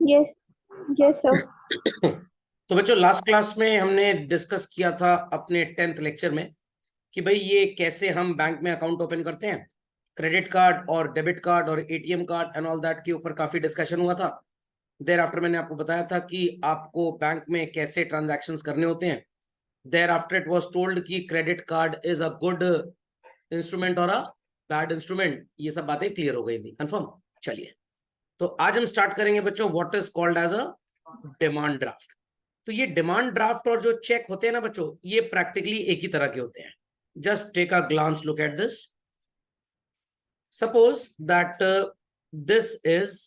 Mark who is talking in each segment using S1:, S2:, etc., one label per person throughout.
S1: Yes, yes sir.
S2: तो बच्चों last class में हमने डिस्कस किया था अपने 10th लेक्चर में कि भाई ये कैसे हम बैंक में अकाउंट ओपन करते हैं। क्रेडिट कार्ड और डेबिट कार्ड और ATM card and all that के ऊपर काफी डिस्कशन हुआ था। देर आफ्टर मैंने आपको बताया था कि आपको बैंक में कैसे ट्रांजैक्शंस करने होते हैं। Thereafter it was told कि credit card is a good instrument और अ बैड इंस्ट्रूमेंट। ये सब बातें क्लियर हो गई थी, कंफर्म। चलिए, तो आज हम स्टार्ट करेंगे बच्चों what is called as a demand draft. तो ये डिमांड ड्राफ्ट और जो चेक होते हैं ना बच्चों, ये प्रैक्टिकली एक ही तरह के होते हैं। Just take a glance look at this. Suppose that this is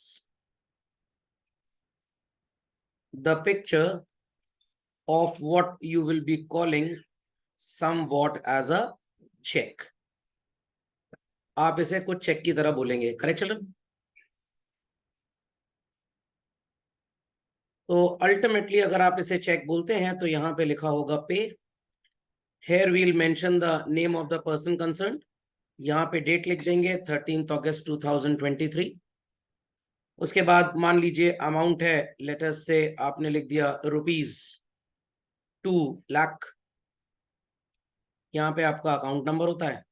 S2: the picture of what you will be calling somewhat as a check। आप इसे कुछ चेक की तरह बोलेंगे, करेक्ट चिल्ड्रन? तो अल्टीमेटली अगर आप इसे चेक बोलते हैं तो यहां पे लिखा होगा पे। Here we'll mention the name of the person concerned. यहाँ पे डेट लिख देंगे 13 अगस्त 2023। उसके बाद मान लीजिए अमाउंट है, लेटर्स से आपने लिख दिया ₹2 लाख। यहाँ पे आपका अकाउंट नंबर होता है।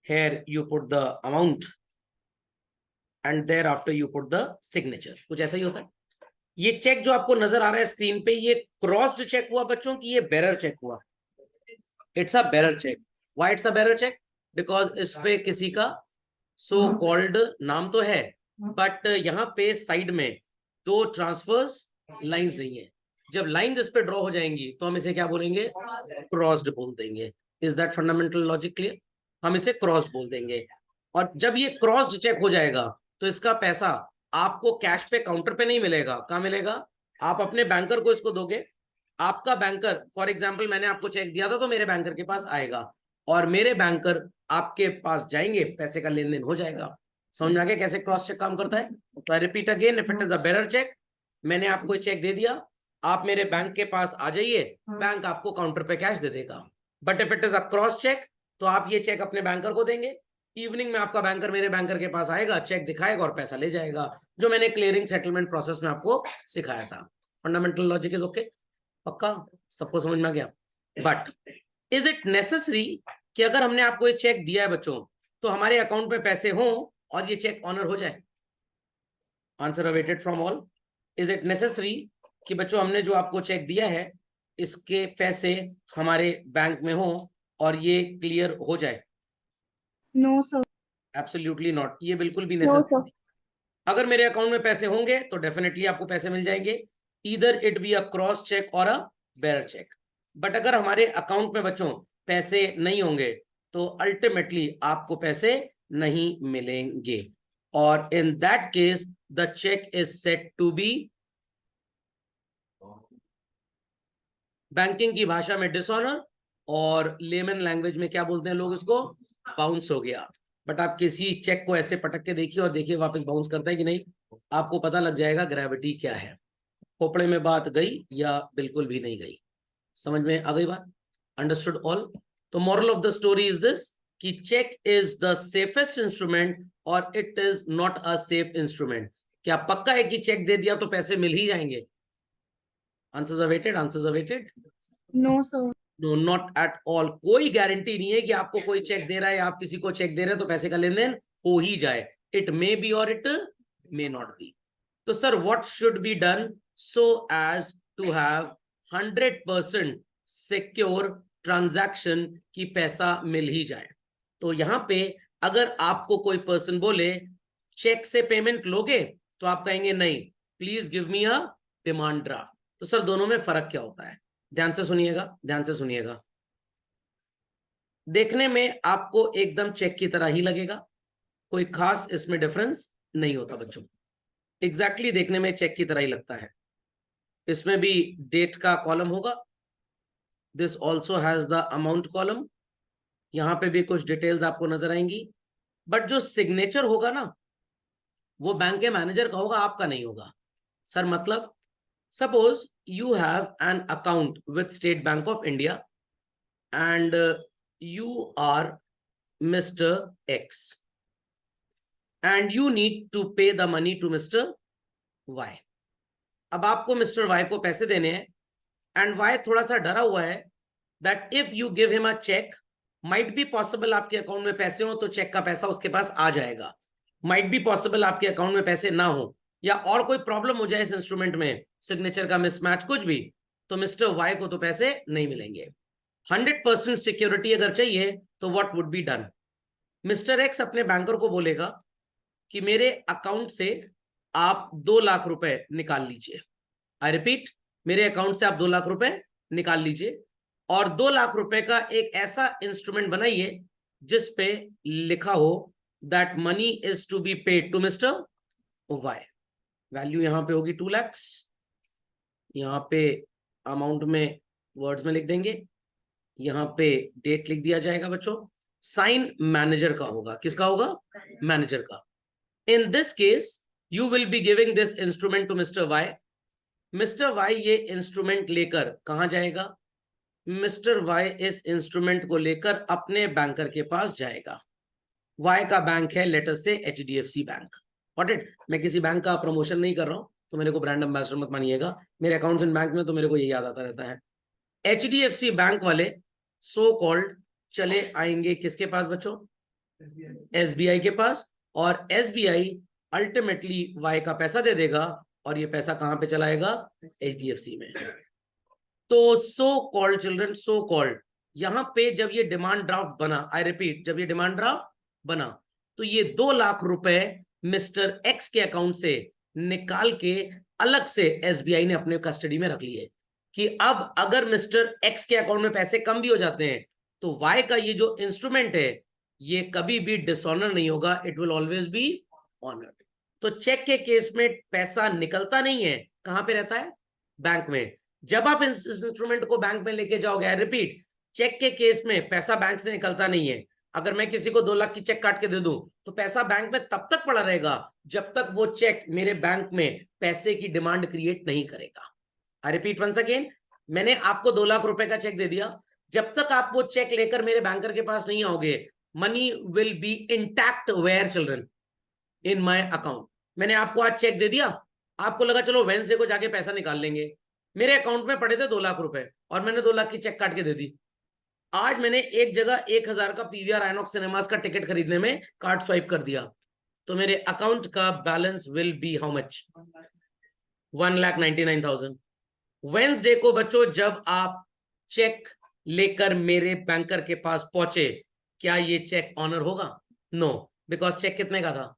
S2: Here you put the amount and thereafter you put the signature. कुछ ऐसा ही होता है। ये चेक जो आपको नजर आ रहा है स्क्रीन पे, ये क्रॉस्ड चेक हुआ बच्चों की, ये बेरर चेक हुआ। It's a bearer check. Why it's a bearer check? Because इस पे किसी का सो कॉल्ड नाम तो है, बट यहाँ पे साइड में दो ट्रांसफर्स लाइंस नहीं है। जब लाइंस इस पे ड्रॉ हो जाएंगी तो हम इसे क्या बोलेंगे? क्रॉस्ड बोल देंगे। Is that fundamental logic clear? हम इसे क्रॉस्ड बोल देंगे। और जब ये क्रॉस्ड चेक हो जाएगा तो इसका पैसा आपको कैश पे काउंटर पे नहीं मिलेगा। कहाँ मिलेगा? आप अपने बैंकर को इसको दोगे। आपका बैंकर, फॉर एग्जाम्पल मैंने आपको चेक दिया था तो मेरे बैंकर के पास आएगा, और मेरे बैंकर आपके पास जाएंगे, पैसे का लेन देन हो जाएगा। समझ में आ गया कैसे क्रॉस चेक काम करता है? तो I repeat again, if it is a bearer check, मैंने आपको चेक दे दिया, आप मेरे बैंक के पास आ जाइए, बैंक आपको काउंटर पे कैश दे देगा। But if it is a cross cheque, तो आप ये चेक अपने बैंकर को देंगे, इवनिंग में आपका बैंकर मेरे बैंकर के पास आएगा, चेक दिखाएगा और पैसा ले जाएगा, जो मैंने क्लियरिंग सेटलमेंट प्रोसेस में आपको सिखाया था। Fundamental logic is okay? पक्का? सबको समझ में आ गया? बट इज इट नेसेसरी कि अगर हमने आपको ये चेक दिया है बच्चों, तो हमारे अकाउंट में पैसे हों और ये चेक ऑनर हो जाए? Answer awaited from all. Is it necessary कि बच्चों हमने जो आपको चेक दिया है इसके पैसे हमारे बैंक में हों और ये क्लियर हो जाए?
S1: No sir.
S2: एब्सोल्युटली नॉट, ये बिल्कुल भी
S1: नो
S2: नेसेसरी
S1: सर।
S2: नहीं। अगर मेरे अकाउंट में पैसे होंगे तो डेफिनेटली आपको पैसे मिल जाएंगे, इधर it be a cross cheque और अ बेरर चेक। बट अगर हमारे अकाउंट में बच्चों पैसे नहीं होंगे तो अल्टीमेटली आपको पैसे नहीं मिलेंगे, और in that case the cheque is set to be, banking की भाषा में डिसऑनर, और लेमन लैंग्वेज में क्या बोलते हैं लोग इसको? बाउंस हो गया। बट आप किसी चेक को ऐसे पटक के देखिए और देखिए वापस बाउंस करता है कि नहीं, आपको पता लग जाएगा ग्रेविटी क्या है। खोपड़े में बात गई या बिल्कुल भी नहीं गई? समझ में आ गई बात? Understood all? तो moral of the story is this कि cheque is the safest instrument और it is not a safe instrument. क्या पक्का है कि चेक दे दिया तो पैसे मिल ही जाएंगे? Answers awaited, answers awaited.
S1: No sir.
S2: No, not at all. कोई गारंटी नहीं है कि आपको कोई चेक दे रहा है या आप किसी को चेक दे रहे हैं तो पैसे का लेन देन हो ही जाए। इट मे बी और इट मे नॉट बी। तो sir what should be done so as to have 100% secure transaction की पैसा मिल ही जाए? तो यहां पे अगर आपको कोई पर्सन बोले चेक से पेमेंट लोगे, तो आप कहेंगे नहीं, please give me a demand draft. तो सर दोनों में फर्क क्या होता है? ध्यान से सुनिएगा, ध्यान से सुनिएगा। देखने में आपको एकदम चेक की तरह ही लगेगा, कोई खास इसमें डिफरेंस नहीं होता बच्चों। एग्जैक्टली देखने में चेक की तरह ही लगता है। इसमें भी डेट का कॉलम होगा, this also has the amount column, यहां पे भी कुछ डिटेल्स आपको नजर आएंगी। बट जो सिग्नेचर होगा ना, वो बैंक के मैनेजर का होगा, आपका नहीं होगा। सर मतलब? Suppose you have an account with state bank of India and you are Mr. X and you need to pay the money to Mr. Y. अब आपको मिस्टर वाई को पैसे देने हैं एंड वाई थोड़ा सा डरा हुआ है that if you give him a cheque, might be possible आपके अकाउंट में पैसे हो तो चेक का पैसा उसके पास आ जाएगा, माइट बी पॉसिबल आपके अकाउंट में पैसे ना हो या और कोई प्रॉब्लम हो जाए इस इंस्ट्रूमेंट में, सिग्नेचर का मिसमैच कुछ भी, तो मिस्टर वाई को तो पैसे नहीं मिलेंगे। 100% सिक्योरिटी अगर चाहिए तो what would be done? Mister x अपने बैंकर को बोलेगा कि मेरे अकाउंट से आप 2 लाख रुपए निकाल लीजिए। आई रिपीट, मेरे अकाउंट से आप 2 लाख रुपए निकाल लीजिए और 2 लाख रुपए का एक ऐसा इंस्ट्रूमेंट बनाइए जिस पे लिखा हो that money is to be paid to mister Y. Value यहां पे होगी 2 lakhs, यहां पे अमाउंट में वर्ड्स में लिख देंगे, यहां पे डेट लिख दिया जाएगा बच्चों, साइन मैनेजर का होगा, किसका होगा? मैनेजर का। In this case you will be giving this instrument to mister Y. Mister Y ये इंस्ट्रूमेंट लेकर कहां जाएगा? मिस्टर वाई इस इंस्ट्रूमेंट को लेकर अपने बैंकर के पास जाएगा। वाई का बैंक है लेटर से HDFC बैंक। Got it? मैं किसी बैंक का प्रमोशन नहीं कर रहा हूं तो मेरे को ब्रांड एम्बेसडर मत मानिएगा, मेरे अकाउंट्स इन बैंक में तो मेरे को ये याद आता रहता है। HDFC बैंक वाले सो कॉल्ड चले आएंगे किसके पास बच्चों? SBI के पास, और SBI अल्टीमेटली वाई का पैसा दे देगा और ये पैसा कहां पे चलाएगा? HDFC में। तो so called children, so called, यहां पे जब ये डिमांड ड्राफ्ट बना, आई रिपीट, जब ये डिमांड ड्राफ्ट बना तो ये 2 लाख रुपए मिस्टर एक्स के अकाउंट से निकाल के अलग से SBI ने अपने कस्टडी में रख लिए कि अब अगर मिस्टर एक्स के अकाउंट में पैसे कम भी हो जाते हैं तो वाई का ये जो इंस्ट्रूमेंट है ये कभी भी डिसऑनर नहीं होगा, it will always be honoured. तो चेक के केस में पैसा निकलता नहीं है, कहां पे रहता है? बैंक में। जब आप इस इंस्ट्रूमेंट को बैंक में लेके जाओगे, आई रिपीट, चेक के केस में पैसा बैंक से निकलता नहीं है। अगर मैं किसी को 2 लाख की चेक काट के दे दूं तो पैसा बैंक में तब तक पड़ा रहेगा जब तक वो चेक मेरे बैंक में पैसे की डिमांड क्रिएट नहीं करेगा। आई रिपीट वंस अगेन, मैंने आपको 2 लाख रुपए का चेक दे दिया, जब तक आप वो चेक लेकर मेरे बैंकर के पास नहीं आओगे, money will be intact where children? In my account. मैंने आपको आज चेक दे दिया, आपको लगा चलो वेंसडे को जाके पैसा निकाल लेंगे, मेरे अकाउंट में पड़े थे 2 लाख रुपए और मैंने 2 लाख की चेक काट के दे दी। आज मैंने एक जगह 1000 का PVR आइनॉक्स सिनेमास का टिकट खरीदने में कार्ड स्वाइप कर दिया, तो मेरे अकाउंट का balance will be how much? 1,99,000। Wednesday को बच्चों जब आप चेक लेकर मेरे बैंकर के पास पहुंचे, क्या ये चेक ऑनर होगा? नो, बिकॉज चेक कितने का था?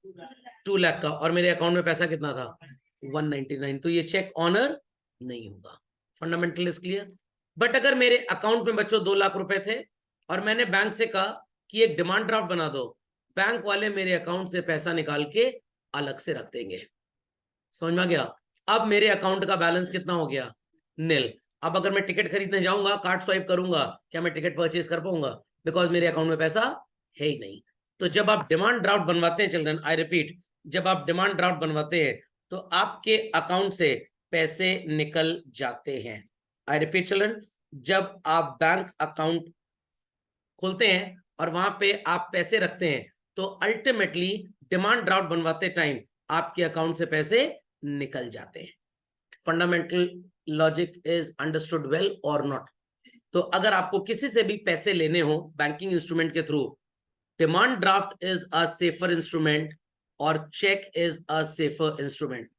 S2: 2 लाख का, और मेरे अकाउंट में पैसा कितना था? 199, तो ये चेक ऑनर नहीं होगा। Fundamental is clear? बट अगर मेरे अकाउंट में बच्चों 2 लाख रुपए थे और मैंने बैंक से कहा कि एक डिमांड ड्राफ्ट बना दो, बैंक वाले मेरे अकाउंट से पैसा निकाल के अलग से रख देंगे। समझ में आ गया? अब मेरे अकाउंट का बैलेंस कितना हो गया? नील। अब अगर मैं टिकट खरीदने जाऊंगा, कार्ड स्वाइप करूंगा, क्या मैं टिकट परचेज कर पाऊंगा? बिकॉज मेरे अकाउंट में पैसा है ही नहीं। तो जब आप डिमांड ड्राफ्ट बनवाते हैं चिल्ड्रन, आई रिपीट, जब आप डिमांड ड्राफ्ट बनवाते हैं तो आपके अकाउंट से पैसे निकल जाते हैं। आई रिपीट चिल्ड्रन, जब आप बैंक अकाउंट खोलते हैं और वहां पे आप पैसे रखते हैं तो अल्टीमेटली डिमांड ड्राफ्ट बनवाते टाइम आपके अकाउंट से पैसे निकल जाते हैं। Fundamental logic is understood well और नॉट? तो अगर आपको किसी से भी पैसे लेने हो बैंकिंग इंस्ट्रूमेंट के through, demand draft is a safer instrument और cheque is a safer instrument?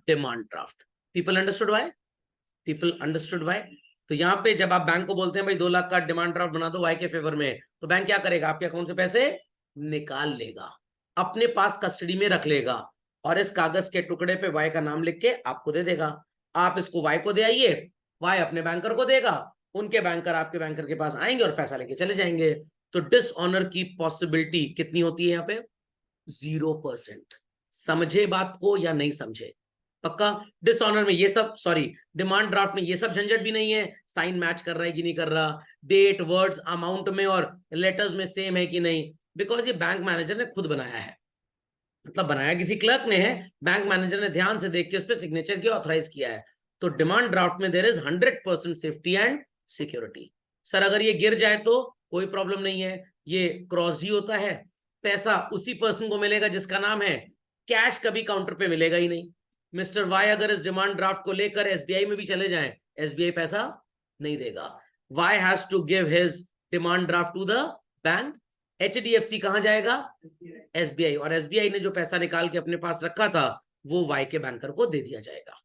S2: Demand draft. People understood why? People understood why? तो यहाँ पे जब आप बैंक को बोलते हैं भाई 2 लाख का डिमांड ड्राफ्ट बना दो वाई के फेवर में, तो बैंक क्या करेगा? आपके अकाउंट से पैसे निकाल लेगा, अपने पास कस्टडी में रख लेगा और इस कागज के टुकड़े पे वाई का नाम लिख के आपको दे देगा। आप इसको वाई को दे आइए, वाई अपने बैंकर को देगा, उनके बैंकर आपके बैंकर के पास आएंगे और पैसा लेके चले जाएंगे। तो डिसऑनर की पॉसिबिलिटी कितनी होती है यहाँ पे? 0%। समझे बात को या नहीं समझे? पक्का? डिसऑनर में ये सब, सॉरी, डिमांड ड्राफ्ट में ये सब झंझट भी नहीं है, साइन मैच कर रहा है कि नहीं कर रहा, डेट वर्ड्स अमाउंट में और लेटर्स में सेम है कि नहीं, बिकॉज ये बैंक मैनेजर ने खुद बनाया है, मतलब बनाया किसी क्लर्क ने है, बैंक मैनेजर ने ध्यान से देख के उस पर सिग्नेचर की ऑथराइज किया है। तो डिमांड ड्राफ्ट में there is 100% safety and security. Sir अगर ये गिर जाए तो कोई प्रॉब्लम नहीं है, ये क्रॉस जी होता है, पैसा उसी पर्सन को मिलेगा जिसका नाम है, कैश कभी काउंटर पे मिलेगा ही नहीं। मिस्टर वाई अगर इस डिमांड ड्राफ्ट को लेकर एसबीआई में भी चले जाएं, एसबीआई पैसा नहीं देगा। Y has to give his demand draft to the bank. HDFC कहां जाएगा? एसबीआई, और एसबीआई ने जो पैसा निकाल के अपने पास रखा था वो वाई के बैंकर को दे दिया जाएगा।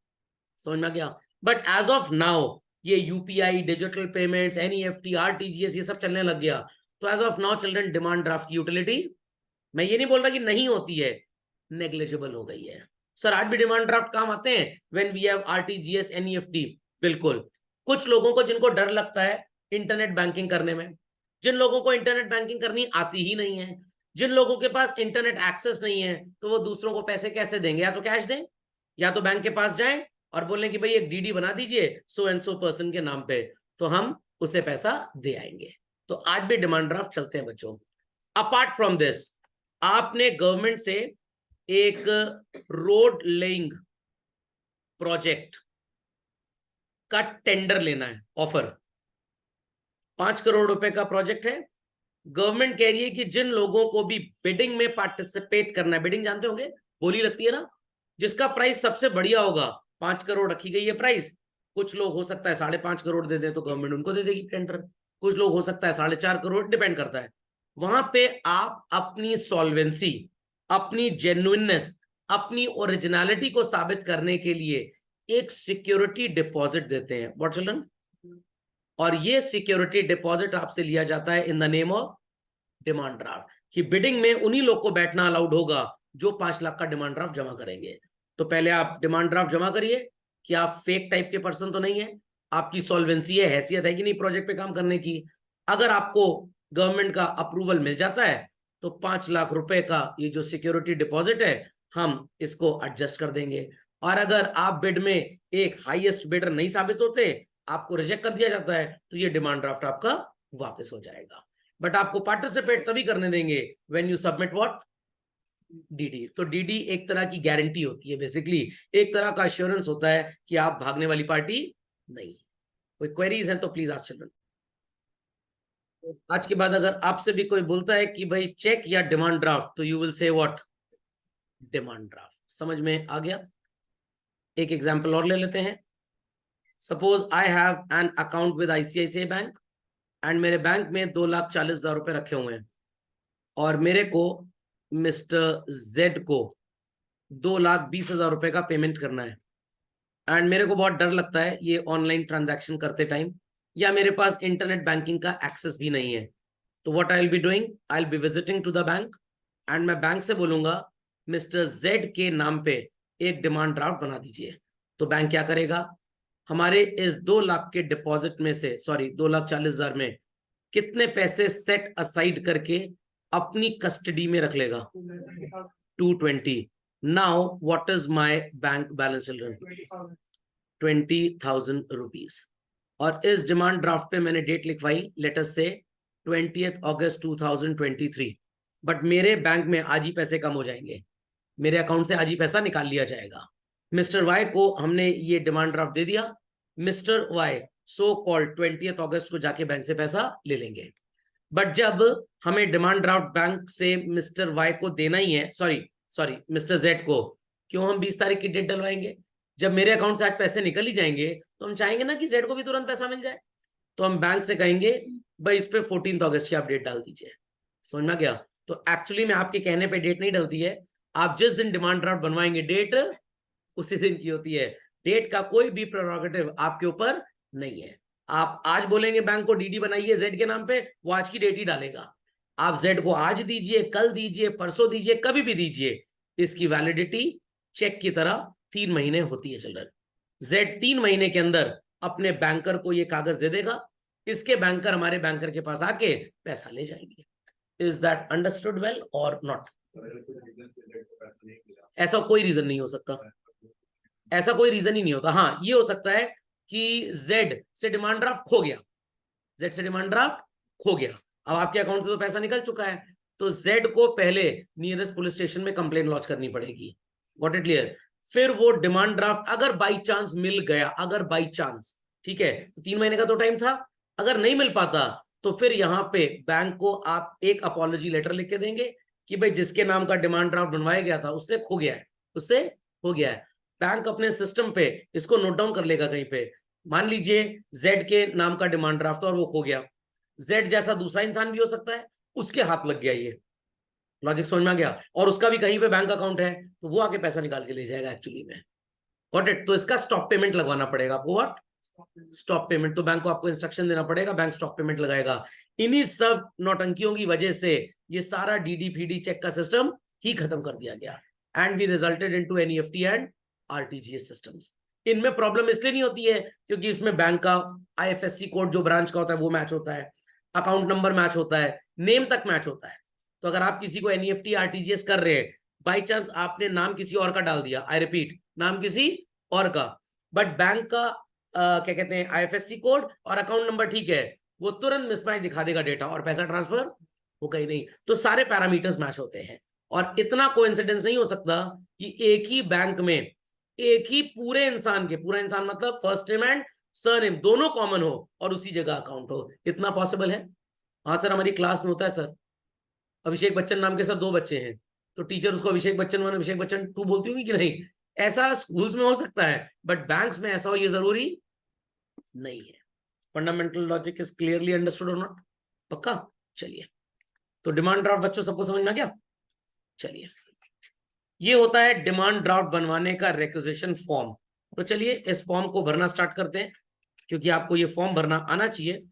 S2: समझ में आ गया? बट एज ऑफ नाउ ये UPI, digital payments, NEFT, RTGS ये सब चलने लग गया। तो as of now children demand draft की यूटिलिटी, मैं ये नहीं बोल रहा कि नहीं होती है, नेग्लिजिबल हो गई है। सर आज भी डिमांड ड्राफ्ट काम आते हैं when we have RTGS, NEFT. बिल्कुल। कुछ लोगों को जिनको डर लगता है इंटरनेट बैंकिंग करने में, जिन लोगों को इंटरनेट बैंकिंग करनी आती ही नहीं है, जिन लोगों के पास इंटरनेट एक्सेस नहीं है, तो वो दूसरों को पैसे कैसे देंगे? या तो कैश दें, या तो बैंक के पास जाएं और बोलें कि भाई एक डीडी बना दीजिए सो एंड सो पर्सन के नाम पे, तो हम उसे पैसा दे आएंगे। तो आज भी डिमांड ड्राफ्ट चलते हैं बच्चों। अपार्ट फ्रॉम दिस, आपने गवर्नमेंट से एक रोड लेइंग प्रोजेक्ट का टेंडर लेना है, ऑफर 5 करोड़ रुपए का प्रोजेक्ट है। गवर्नमेंट कह रही है कि जिन लोगों को भी बिडिंग में पार्टिसिपेट करना है, बिडिंग जानते होंगे, बोली लगती है ना, जिसका प्राइस सबसे बढ़िया होगा, 5 करोड़ रखी गई है प्राइस। कुछ लोग हो सकता है 5.5 करोड़ दे दें तो गवर्नमेंट उनको दे देगी टेंडर, कुछ लोग हो सकता है 4.5 करोड़, डिपेंड करता है। वहां पे आप अपनी सॉल्वेंसी, अपनी जेन्युइननेस, अपनी ओरिजिनलिटी को साबित करने के लिए एक सिक्योरिटी डिपॉजिट देते हैं। What children? और ये सिक्योरिटी डिपॉजिट आपसे लिया जाता है in the name of demand draft, कि बिडिंग में उन्हीं लोग को बैठना अलाउड होगा जो 5 लाख का डिमांड ड्राफ्ट जमा करेंगे। तो पहले आप डिमांड ड्राफ्ट जमा करिए कि आप फेक टाइप के पर्सन तो नहीं है, आपकी सॉल्वेंसी है, हैसियत है कि नहीं प्रोजेक्ट पे काम करने की। अगर आपको गवर्नमेंट का अप्रूवल मिल जाता है तो 5 लाख रुपए का ये जो सिक्योरिटी डिपॉजिट है हम इसको एडजस्ट कर देंगे। और अगर आप बिड में एक हाईएस्ट बिडर नहीं साबित होते, आपको रिजेक्ट कर दिया जाता है, तो ये डिमांड ड्राफ्ट आपका वापस हो जाएगा। बट आपको पार्टिसिपेट तभी करने देंगे when you submit what? DD. तो डीडी एक तरह की गारंटी होती है, बेसिकली एक तरह का अश्योरेंस होता है कि आप भागने वाली पार्टी नहीं। कोई क्वेरीज हैं तो प्लीज आस्क चिल्ड्रन। आज के बाद अगर आपसे भी कोई बोलता है कि भाई चेक या डिमांड ड्राफ्ट, तो you will say what? Demand draft. समझ में आ गया? एक एग्जांपल और ले लेते हैं। Suppose I have an account with ICICI bank and मेरे बैंक में 2,40,000 रुपए रखे हुए हैं और मेरे को मिस्टर जेड को 2,20,000 रुपए का पेमेंट करना है। एंड मेरे को बहुत डर लगता है ये ऑनलाइन ट्रांजैक्शन करते टाइम, या मेरे पास इंटरनेट बैंकिंग का एक्सेस भी नहीं है। तो what I will be doing? I will be visiting to the bank and मैं बैंक से बोलूंगा मिस्टर जेड के नाम पे एक डिमांड ड्राफ्ट बना दीजिए। तो बैंक क्या करेगा? हमारे इस 2 लाख के डिपॉजिट में से, सॉरी 2,40,000 में कितने पैसे सेट असाइड करके अपनी कस्टडी में रख लेगा? 220। Now what is my bank balance children? 20,000 rupees. और इस डिमांड ड्राफ्ट पे मैंने डेट लिखवाई, लेट अस से 20 अगस्त 2023। बट मेरे बैंक में आज ही पैसे कम हो जाएंगे, मेरे अकाउंट से आज ही पैसा निकाल लिया जाएगा। मिस्टर वाई को हमने ये डिमांड ड्राफ्ट दे दिया, मिस्टर वाई सो कॉल्ड 20 अगस्त को जाके बैंक से पैसा ले लेंगे। बट जब हमें डिमांड ड्राफ्ट बैंक से मिस्टर वाई को देना ही है, सॉरी मिस्टर जेड को, क्यों हम 20 तारीख की डेट डलवाएंगे? जब मेरे अकाउंट से आज पैसे निकल ही जाएंगे तो हम चाहेंगे ना कि जेड को भी तुरंत पैसा मिल जाए। तो हम बैंक से कहेंगे भाई इस पे 14 अगस्त की आप डेट डाल दीजिए। समझ में गया? तो एक्चुअली में आपके कहने पे डेट नहीं डलती है, आप जिस दिन डिमांड ड्राफ्ट बनवाएंगे डेट उसी दिन की होती है। डेट का कोई भी प्रेरोगेटिव आपके ऊपर नहीं है। आप आज बोलेंगे बैंक को डीडी बनाइए जेड के नाम पे, वो आज की डेट ही डालेगा। आप जेड को आज दीजिए, कल दीजिए, परसों दीजिए, कभी भी दीजिए, इसकी वैलिडिटी चेक की तरह 3 महीने होती है चिल्ड्रन। जेड 3 महीने के अंदर अपने बैंकर को ये कागज दे देगा, इसके बैंकर हमारे बैंकर के पास आके पैसा ले जाएंगे। इज दैट अंडरस्टूड वेल और नॉट? ऐसा कोई रीजन नहीं हो सकता, ऐसा कोई रीजन ही नहीं होता। हाँ ये हो सकता है कि जेड से डिमांड ड्राफ्ट खो गया, जेड से डिमांड ड्राफ्ट खो गया, अब आपके अकाउंट से तो पैसा निकल चुका है, तो जेड को पहले नियरेस्ट पुलिस स्टेशन में कंप्लेन लॉन्च करनी पड़ेगी। What it clear? फिर वो डिमांड ड्राफ्ट अगर बाई चांस मिल गया, अगर बाई चांस, ठीक है, 3 महीने का तो टाइम था, अगर नहीं मिल पाता तो फिर यहाँ पे बैंक को आप एक अपॉलॉजी लेटर लिख के देंगे कि भाई जिसके नाम का डिमांड ड्राफ्ट बनवाया गया था उससे खो गया है, उससे हो गया है। बैंक अपने सिस्टम पे इसको नोट डाउन कर लेगा कहीं पे। मान लीजिए जेड के नाम का डिमांड ड्राफ्ट और वो खो गया, जेड जैसा दूसरा इंसान भी हो सकता है, उसके हाथ लग गया, ये लॉजिक समझ में आ गया, और उसका भी कहीं पे बैंक अकाउंट है, तो वो आके पैसा निकाल के ले जाएगा एक्चुअली में। Got it? तो इसका स्टॉप पेमेंट लगवाना पड़ेगा आपको। व्हाट? Stop payment. तो बैंक को आपको इंस्ट्रक्शन देना पड़ेगा, बैंक स्टॉप पेमेंट लगाएगा। इन्हीं सब नौटंकियों की वजह से ये सारा डीडीपीडी चेक का सिस्टम ही खत्म कर दिया गया, and we resulted into NEFT and RTGS systems. इनमें प्रॉब्लम इसलिए नहीं होती है क्योंकि इसमें बैंक का आईएफएससी कोड जो ब्रांच का होता है वो मैच होता है, अकाउंट नंबर मैच होता है, नेम तक मैच होता है। तो अगर आप किसी को एनईएफटी आरटीजीएस कर रहे हैं, बाई चांस आपने नाम किसी और का डाल दिया, आई रिपीट, नाम किसी और का, बट बैंक का क्या कहते हैं आईएफएससी कोड और अकाउंट नंबर ठीक है, वो तुरंत मिसमैच दिखा देगा डेटा और पैसा ट्रांसफर हो कहीं नहीं। तो सारे पैरामीटर्स मैच होते हैं, और इतना कोइंसिडेंस नहीं हो सकता कि एक ही बैंक में एक ही पूरे इंसान के, पूरा इंसान मतलब फर्स्ट नेम एंड सरनेम दोनों कॉमन हो और उसी जगह अकाउंट हो। इतना पॉसिबल है? हाँ सर, हमारी क्लास में होता है सर, अभिषेक बच्चन नाम के सर 2 बच्चे हैं, तो टीचर उसको अभिषेक बच्चन 1 अभिषेक बच्चन 2 बोलती होगी कि नहीं? ऐसा स्कूल्स में हो सकता है, बट बैंक्स में ऐसा हो ये जरूरी नहीं है। Fundamental logic is clearly understood और नॉट? पक्का? चलिए, तो डिमांड ड्राफ्ट बच्चों सबको समझ में आ गया? चलिए, ये होता है डिमांड ड्राफ्ट बनवाने का रिक्विजिशन फॉर्म। तो चलिए इस फॉर्म को भरना स्टार्ट करते हैं, क्योंकि आपको ये फॉर्म भरना आना चाहिए।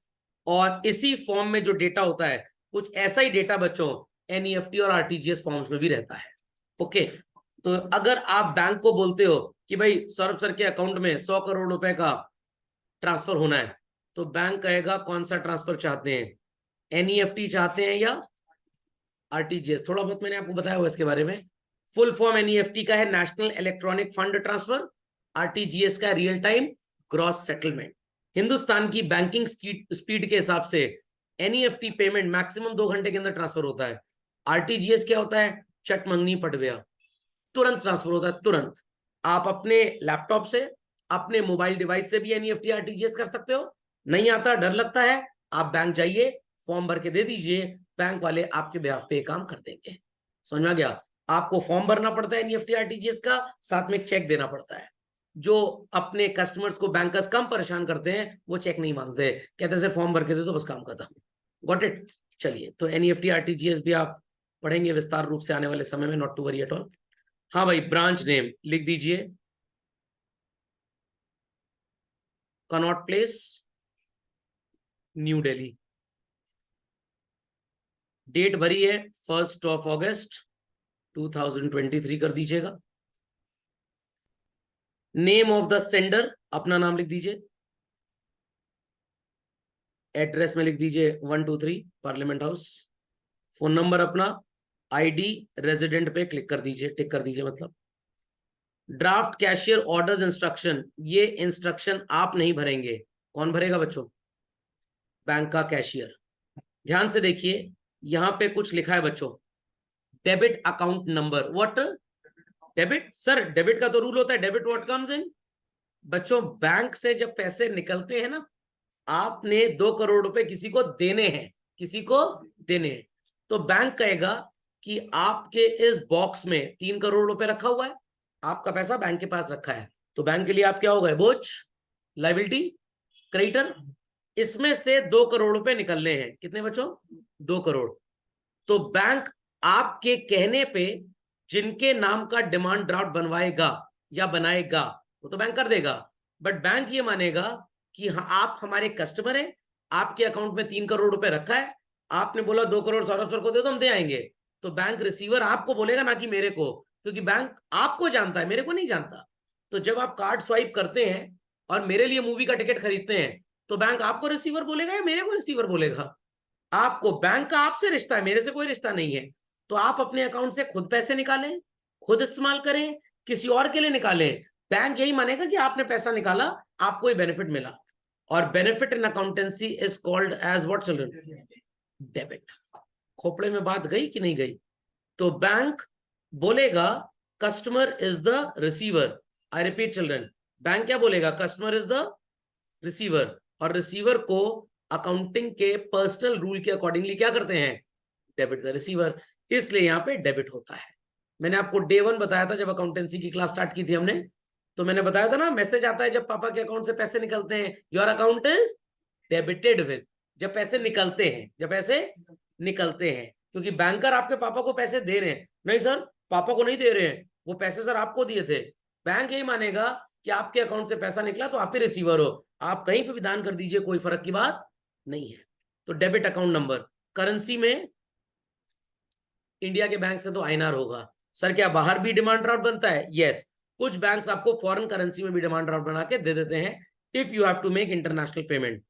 S2: और इसी फॉर्म में जो डेटा होता है, कुछ ऐसा ही डेटा बच्चों एनईएफटी और आरटीजीएस फॉर्म्स में भी रहता है। ओके, तो अगर आप बैंक को बोलते हो कि भाई सौरभ सर के अकाउंट में 100 करोड़ रुपए का ट्रांसफर होना है, तो बैंक कहेगा कौन सा ट्रांसफर चाहते हैं, एनईएफटी चाहते हैं या आरटीजीएस? थोड़ा बहुत मैंने आपको बताया हुआ इसके बारे में। फुल फॉर्म एनईएफटी का है national electronic fund transfer, RTGS का real time gross settlement. Hindustan की बैंकिंग स्पीड के हिसाब से एनईएफटी पेमेंट मैक्सिमम 2 घंटे के अंदर ट्रांसफर होता है। आरटीजीएस क्या होता है? चट मंगनी पट गया, तुरंत ट्रांसफर होता है, तुरंत। आप अपने लैपटॉप से, अपने मोबाइल डिवाइस से भी एनईएफटी आरटीजीएस कर सकते हो। नहीं आता, डर लगता है, आप बैंक जाइए, फॉर्म भर के दे दीजिए, बैंक वाले आपके बिहाफ पे काम कर देंगे। समझ में आ गया? आपको फॉर्म भरना पड़ता है एनईएफटी आरटीजीएस का, साथ में चेक देना पड़ता है। जो अपने कस्टमर्स को बैंकर्स कम परेशान करते हैं वो चेक नहीं मांगते, कहते हैं फॉर्म भर के दे दो बस काम खत्म। Got it? चलिए, तो एनईएफटी आरटीजीएस भी आप पढ़ेंगे विस्तार रूप से आने वाले समय में, not to worry at all. हाँ भाई, ब्रांच नेम लिख दीजिए, कनॉट प्लेस, न्यू दिल्ली। डेट भरी है 1 अगस्त 2023 कर दीजिएगा। नेम ऑफ द सेंडर, अपना नाम लिख दीजिए। एड्रेस में लिख दीजिए 123 पार्लियामेंट हाउस। फोन नंबर अपना, आईडी, रेजिडेंट पे क्लिक कर दीजिए, टिक कर दीजिए मतलब। ड्राफ्ट कैशियर ऑर्डर्स इंस्ट्रक्शन, ये इंस्ट्रक्शन आप नहीं भरेंगे। कौन भरेगा बच्चों? बैंक का कैशियर। ध्यान से देखिए, यहां पे कुछ लिखा है बच्चों, debit account number. What? Debit? Sir debit का तो रूल होता है, डेबिट व्हाट कम्स इन। बच्चों, बैंक से जब पैसे निकलते हैं ना, आपने 2 करोड़ रुपए किसी को देने हैं, किसी को देने हैं, तो बैंक कहेगा कि आपके इस बॉक्स में 3 करोड़ रुपए रखा हुआ है, आपका पैसा बैंक के पास रखा है, तो बैंक के लिए आप क्या हो गए? बोझ, लायबिलिटी, क्रेडिटर। इसमें से 2 करोड़ रुपए निकलने हैं। कितने बच्चों? 2 करोड़। तो बैंक आपके कहने पे जिनके नाम का डिमांड ड्राफ्ट बनवाएगा या बनाएगा वो तो बैंक कर देगा, बट बैंक ये मानेगा कि हाँ, आप हमारे कस्टमर हैं, आपके अकाउंट में 3 करोड़ रुपए रखा है, आपने बोला 2 करोड़ सौरभ सर को दे दो, हम दे आएंगे, तो बैंक रिसीवर आपको बोलेगा, ना कि मेरे को, क्योंकि बैंक आपको जानता है, मेरे को नहीं जानता। तो जब आप कार्ड स्वाइप करते हैं और मेरे लिए मूवी का टिकट खरीदते हैं, तो बैंक आपको रिसीवर बोलेगा या मेरे को रिसीवर बोलेगा? आपको। बैंक का आपसे रिश्ता है, मेरे से कोई रिश्ता नहीं है। तो आप अपने अकाउंट से खुद पैसे निकालें, खुद इस्तेमाल करें, किसी और के लिए निकालें, बैंक यही मानेगा कि आपने पैसा निकाला, आपको ही बेनिफिट मिला। और benefit in accountancy is called as what children? Debit. खोपड़े में बात गई कि नहीं गई? तो बैंक बोलेगा customer is the receiver. I repeat children, bank क्या बोलेगा? Customer is the receiver. और रिसीवर को अकाउंटिंग के पर्सनल रूल के अकॉर्डिंगली क्या करते हैं? Debit the receiver. इसलिए यहां पे डेबिट होता है। मैंने आपको डे 1 बताया था जब अकाउंटेंसी की क्लास स्टार्ट की थी हमने, तो मैंने बताया था ना, मैसेज आता है जब पापा के अकाउंट से पैसे निकलते हैं, your account is debited with, जब पैसे निकलते हैं, जब पैसे निकलते हैं, क्योंकि बैंकर आपके पापा को पैसे दे रहे हैं। नहीं सर, पापा को नहीं दे रहे हैं, वो पैसे सर आपको दिए थे। बैंक यही मानेगा कि आपके अकाउंट से पैसा निकला तो आप ही रिसीवर हो, आप कहीं पे भी दान कर दीजिए, कोई फर्क की बात नहीं है। तो डेबिट अकाउंट नंबर, करेंसी में इंडिया के बैंक से तो आईएनआर होगा। सर क्या बाहर भी डिमांड ड्राफ्ट बनता है? यस, कुछ बैंक्स आपको फॉरेन करेंसी में भी डिमांड ड्राफ्ट बना के दे देते हैं if you have to make international payment.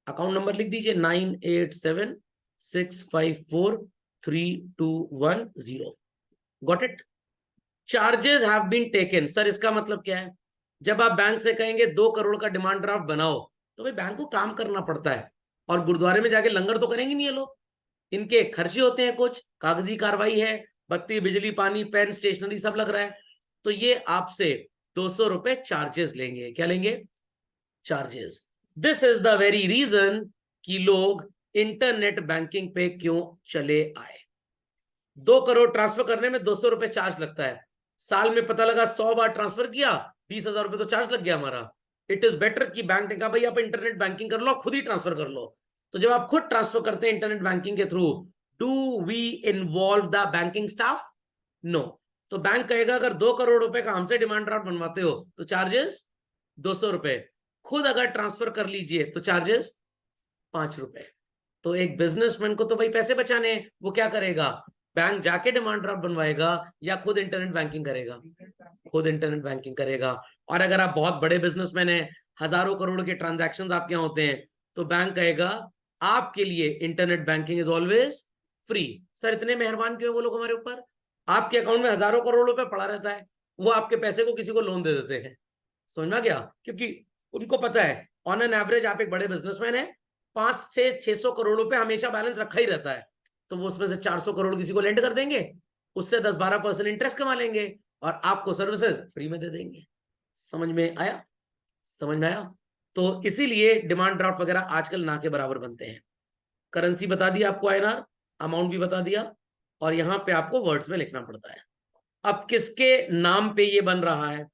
S2: Account number लिख दीजिए 9876543210। Got it? Charges have been taken, sir इसका मतलब क्या है? जब आप बैंक से कहेंगे 2 करोड़ का डिमांड ड्राफ्ट बनाओ, तो भाई बैंक को काम करना पड़ता है, और गुरुद्वारे में जाके लंगर तो करेंगे नहीं ये लोग, इनके खर्चे होते हैं, कुछ कागजी कार्रवाई है, बत्ती बिजली पानी पेन स्टेशनरी सब लग रहा है, तो ये आपसे 200 रुपए चार्जेस लेंगे। क्या लेंगे? Charges. This is the very reason कि लोग इंटरनेट बैंकिंग पे क्यों चले आए। 2 करोड़ ट्रांसफर करने में 200 रुपए चार्ज लगता है, साल में पता लगा 100 बार ट्रांसफर किया, 20,000 रुपए तो चार्ज लग गया हमारा। इट इज बेटर कि बैंक ने कहा भाई आप इंटरनेट बैंकिंग कर लो, खुद ही ट्रांसफर कर लो। तो जब आप खुद ट्रांसफर करते हैं इंटरनेट बैंकिंग के through, do we involve the banking staff? No. तो बैंक कहेगा अगर 2 करोड़ रुपए का हमसे डिमांड ड्राफ्ट बनवाते हो तो चार्जेस 200 रुपए, खुद अगर ट्रांसफर कर लीजिए तो चार्जेस 5 रुपए। तो एक बिजनेसमैन को तो भाई पैसे बचाने, वो क्या करेगा? बैंक जाके डिमांड ड्राफ्ट बनवाएगा या खुद इंटरनेट बैंकिंग करेगा? खुद इंटरनेट बैंकिंग करेगा। और अगर आप बहुत बड़े बिजनेसमैन हैं, हजारों करोड़ के ट्रांजैक्शंस आपके यहाँ होते हैं, तो बैंक कहेगा आपके लिए internet banking is always free. Sir इतने मेहरबान क्यों वो लोग हमारे ऊपर? आपके अकाउंट में हजारों करोड़ रुपए पड़ा रहता है, वो आपके पैसे को किसी को लोन दे देते हैं। समझ में आ गया? क्योंकि उनको पता है ऑन एन एवरेज आप एक बड़े बिजनेसमैन है, 5 से 600 करोड़ रुपए हमेशा बैलेंस रखा ही रहता है, तो वो उसमें से 400 करोड़ किसी को लेंड कर देंगे, उससे 10-12% इंटरेस्ट कमा लेंगे और आपको सर्विसेज फ्री में दे देंगे। समझ में आया? समझ में आया? तो इसीलिए डिमांड ड्राफ्ट वगैरह आजकल ना के बराबर बनते हैं। करेंसी बता दिया आपको, आईएनआर, अमाउंट भी बता दिया, और यहां पे आपको वर्ड्स में लिखना पड़ता है। अब किसके नाम पे ये बन रहा है,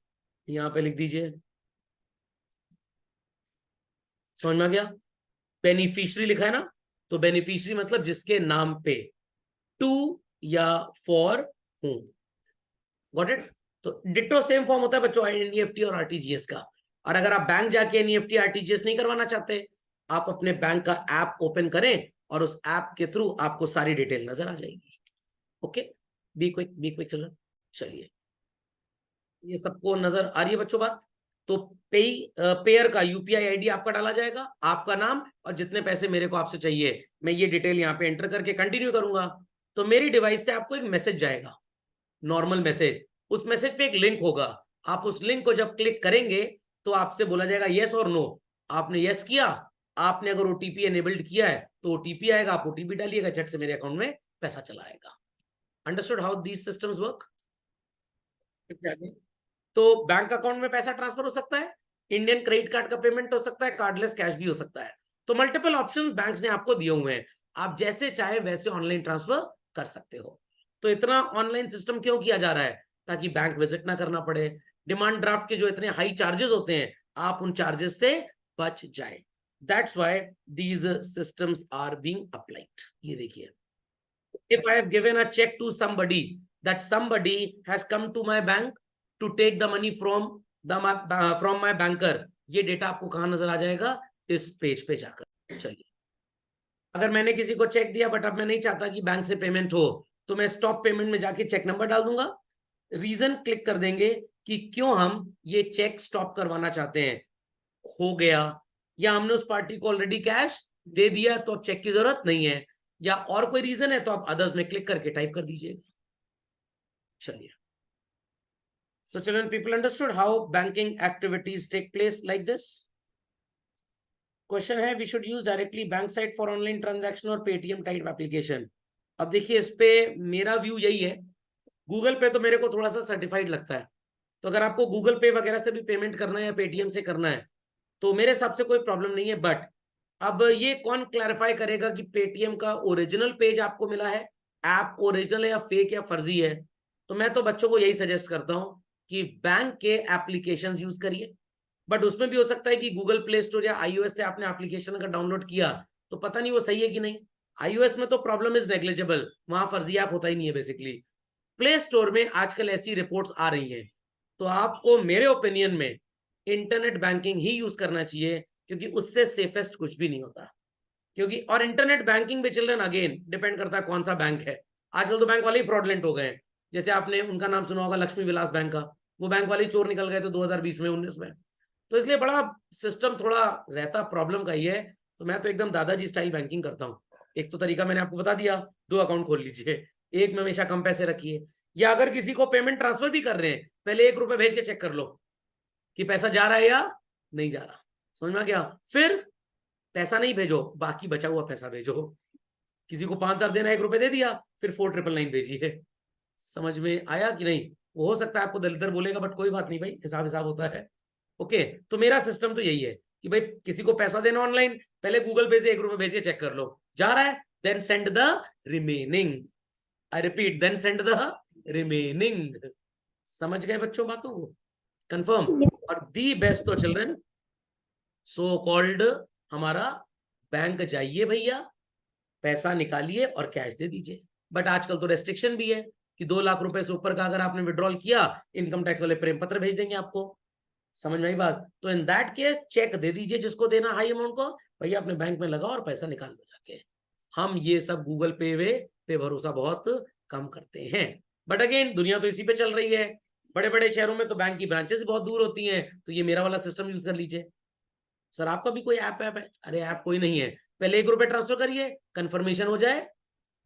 S2: यहां पे लिख दीजिए। समझ में आ गया? बेनिफिशियरी लिखा है ना, तो बेनिफिशियरी मतलब जिसके नाम पे, टू या फॉर हूं। Got it? तो डिटो सेम फॉर्म होता है बच्चों एनईएफटी और आरटीजीएस का। और अगर आप बैंक जाके एनईएफटी आरटीजीएस नहीं करवाना चाहते, आप अपने बैंक का ऐप ओपन करें और उस ऐप के थ्रू आपको सारी डिटेल नजर आ जाएगी। Okay, be quick children. चलिए, ये सबको नजर आ रही है बच्चों बात? तो पेयर का यूपीआई आईडी आपका डाला जाएगा, आपका नाम, और जितने पैसे मेरे को आपसे चाहिए, मैं ये डिटेल यहाँ पे एंटर करके कंटिन्यू करूंगा। तो मेरी डिवाइस से आपको एक मैसेज जाएगा, नॉर्मल मैसेज। उस मैसेज पे एक लिंक होगा, आप उस लिंक को जब क्लिक करेंगे तो आपसे बोला जाएगा यस और नो। आपने यस किया, आपने अगर ओटीपी एनेबल्ड किया है तो ओटीपी आएगा, आप ओटीपी डालिएगा, झट से मेरे अकाउंट में पैसा चला आएगा। Understood how these systems work? तो बैंक अकाउंट में पैसा ट्रांसफर हो सकता है, इंडियन क्रेडिट कार्ड का पेमेंट हो सकता है, कार्डलेस कैश भी हो सकता है। तो मल्टीपल ऑप्शंस बैंक्स ने आपको दिए हुए हैं, आप जैसे चाहे वैसे ऑनलाइन ट्रांसफर कर सकते हो। तो इतना ऑनलाइन सिस्टम क्यों किया जा रहा है? ताकि बैंक विजिट ना करना पड़े। डिमांड ड्राफ्ट के जो इतने हाई चार्जेस होते हैं, आप उन चार्जेस से बच जाए। That's why these systems are being applied. ये देखिए, if I have given a check to somebody, that somebody has come to my bank to take the money from my banker, ये डेटा आपको कहां नजर आ जाएगा? इस पेज पे जाकर। चलिए, अगर मैंने किसी को चेक दिया बट अब मैं नहीं चाहता कि बैंक से पेमेंट हो, तो मैं स्टॉप पेमेंट में जाके चेक नंबर डाल दूंगा, रीजन क्लिक कर देंगे कि क्यों हम ये चेक स्टॉप करवाना चाहते हैं, हो गया, या हमने उस पार्टी को ऑलरेडी कैश दे दिया तो अब चेक की जरूरत नहीं है, या और कोई रीजन है, तो आप अदर्स में क्लिक करके टाइप कर दीजिए। चलिए, so children, people understood how banking activities take place like this? Question है, we should use directly bank site for online transaction और पेटीएम टाइप एप्लीकेशन। अब देखिए, इस पे मेरा व्यू यही है, गूगल पे तो मेरे को थोड़ा सा सर्टिफाइड लगता है, तो अगर आपको गूगल पे वगैरह से भी पेमेंट करना है या पेटीएम से करना है तो मेरे हिसाब से कोई प्रॉब्लम नहीं है। बट अब ये कौन क्लैरिफाई करेगा कि पेटीएम का ओरिजिनल पेज आपको मिला है, ऐप ओरिजिनल है या फेक या फर्जी है? तो मैं तो बच्चों को यही सजेस्ट करता हूं कि बैंक के एप्लीकेशंस यूज करिए, बट उसमें भी हो सकता है कि गूगल प्ले स्टोर या iOS से आपने एप्लीकेशन अगर डाउनलोड किया तो पता नहीं वो सही है कि नहीं। iOS में तो प्रॉब्लम इज नेग्लिजिबल, वहां फर्जी ऐप होता ही नहीं है बेसिकली। प्ले स्टोर में आजकल ऐसी रिपोर्ट्स आ रही हैं, तो आपको मेरे ओपिनियन में इंटरनेट बैंकिंग ही यूज करना चाहिए, क्योंकि उससे सेफेस्ट कुछ भी नहीं होता। क्योंकि और इंटरनेट बैंकिंग पे चिल्ड्रन अगेन डिपेंड करता है कौन सा बैंक है। आजकल तो बैंक वाले ही फ्रॉडलेंट हो गए हैं। जैसे आपने उनका नाम सुना होगा लक्ष्मी विलास बैंक का, वो बैंक वाले चोर निकल गए थे 2020 में 19 में। तो इसलिए बड़ा सिस्टम थोड़ा रहता प्रॉब्लम का ही है। तो मैं तो एकदम दादाजी स्टाइल बैंकिंग करता हूँ। एक तो तरीका मैंने आपको बता दिया, 2 अकाउंट खोल लीजिए, एक में हमेशा कम पैसे रखिए, या अगर किसी को पेमेंट ट्रांसफर भी कर रहे हैं पहले 1 रुपए भेज के चेक कर लो कि पैसा जा रहा है या नहीं जा रहा। समझ में आ गया? फिर पैसा नहीं भेजो, बाकी बचा हुआ पैसा भेजो। किसी को 5,000 देना 1 रुपए दे दिया, फिर 4999 भेजिए। समझ में आया कि नहीं? वो हो सकता है आपको दलितर बोलेगा, बट कोई बात नहीं भाई, हिसाब हिसाब होता है। ओके, तो मेरा सिस्टम तो यही है कि भाई किसी को पैसा देना ऑनलाइन, पहले गूगल पे से 1 रुपए भेज के चेक कर लो, जा रहा है, then send the remaining. I repeat, then send the remaining. समझ गए बच्चों बातों को? कंफर्म। और दी बेस्ट तो चिल्ड्रन सो कॉल्ड हमारा बैंक जाइए भैया, पैसा निकालिए और कैश दे दीजिए। बट आजकल तो रेस्ट्रिक्शन भी है कि 2 लाख रुपए से ऊपर का अगर आपने विड्रॉल किया, इनकम टैक्स वाले प्रेम पत्र भेज देंगे आपको। समझ में आई बात? तो इन दैट केस चेक दे दीजिए जिसको देना हाई अमाउंट को, भैया अपने बैंक में लगाओ और पैसा निकाल लो जाके। हम ये सब गूगल पे पे भरोसा बहुत कम करते हैं। बट अगेन दुनिया तो इसी पे चल रही है। बड़े बड़े शहरों में तो बैंक की ब्रांचेस बहुत दूर होती हैं, तो ये मेरा वाला सिस्टम यूज कर लीजिए। सर आपका भी कोई ऐप है? अरे ऐप कोई नहीं है, पहले 1 रुपए ट्रांसफर करिए, कंफर्मेशन हो जाए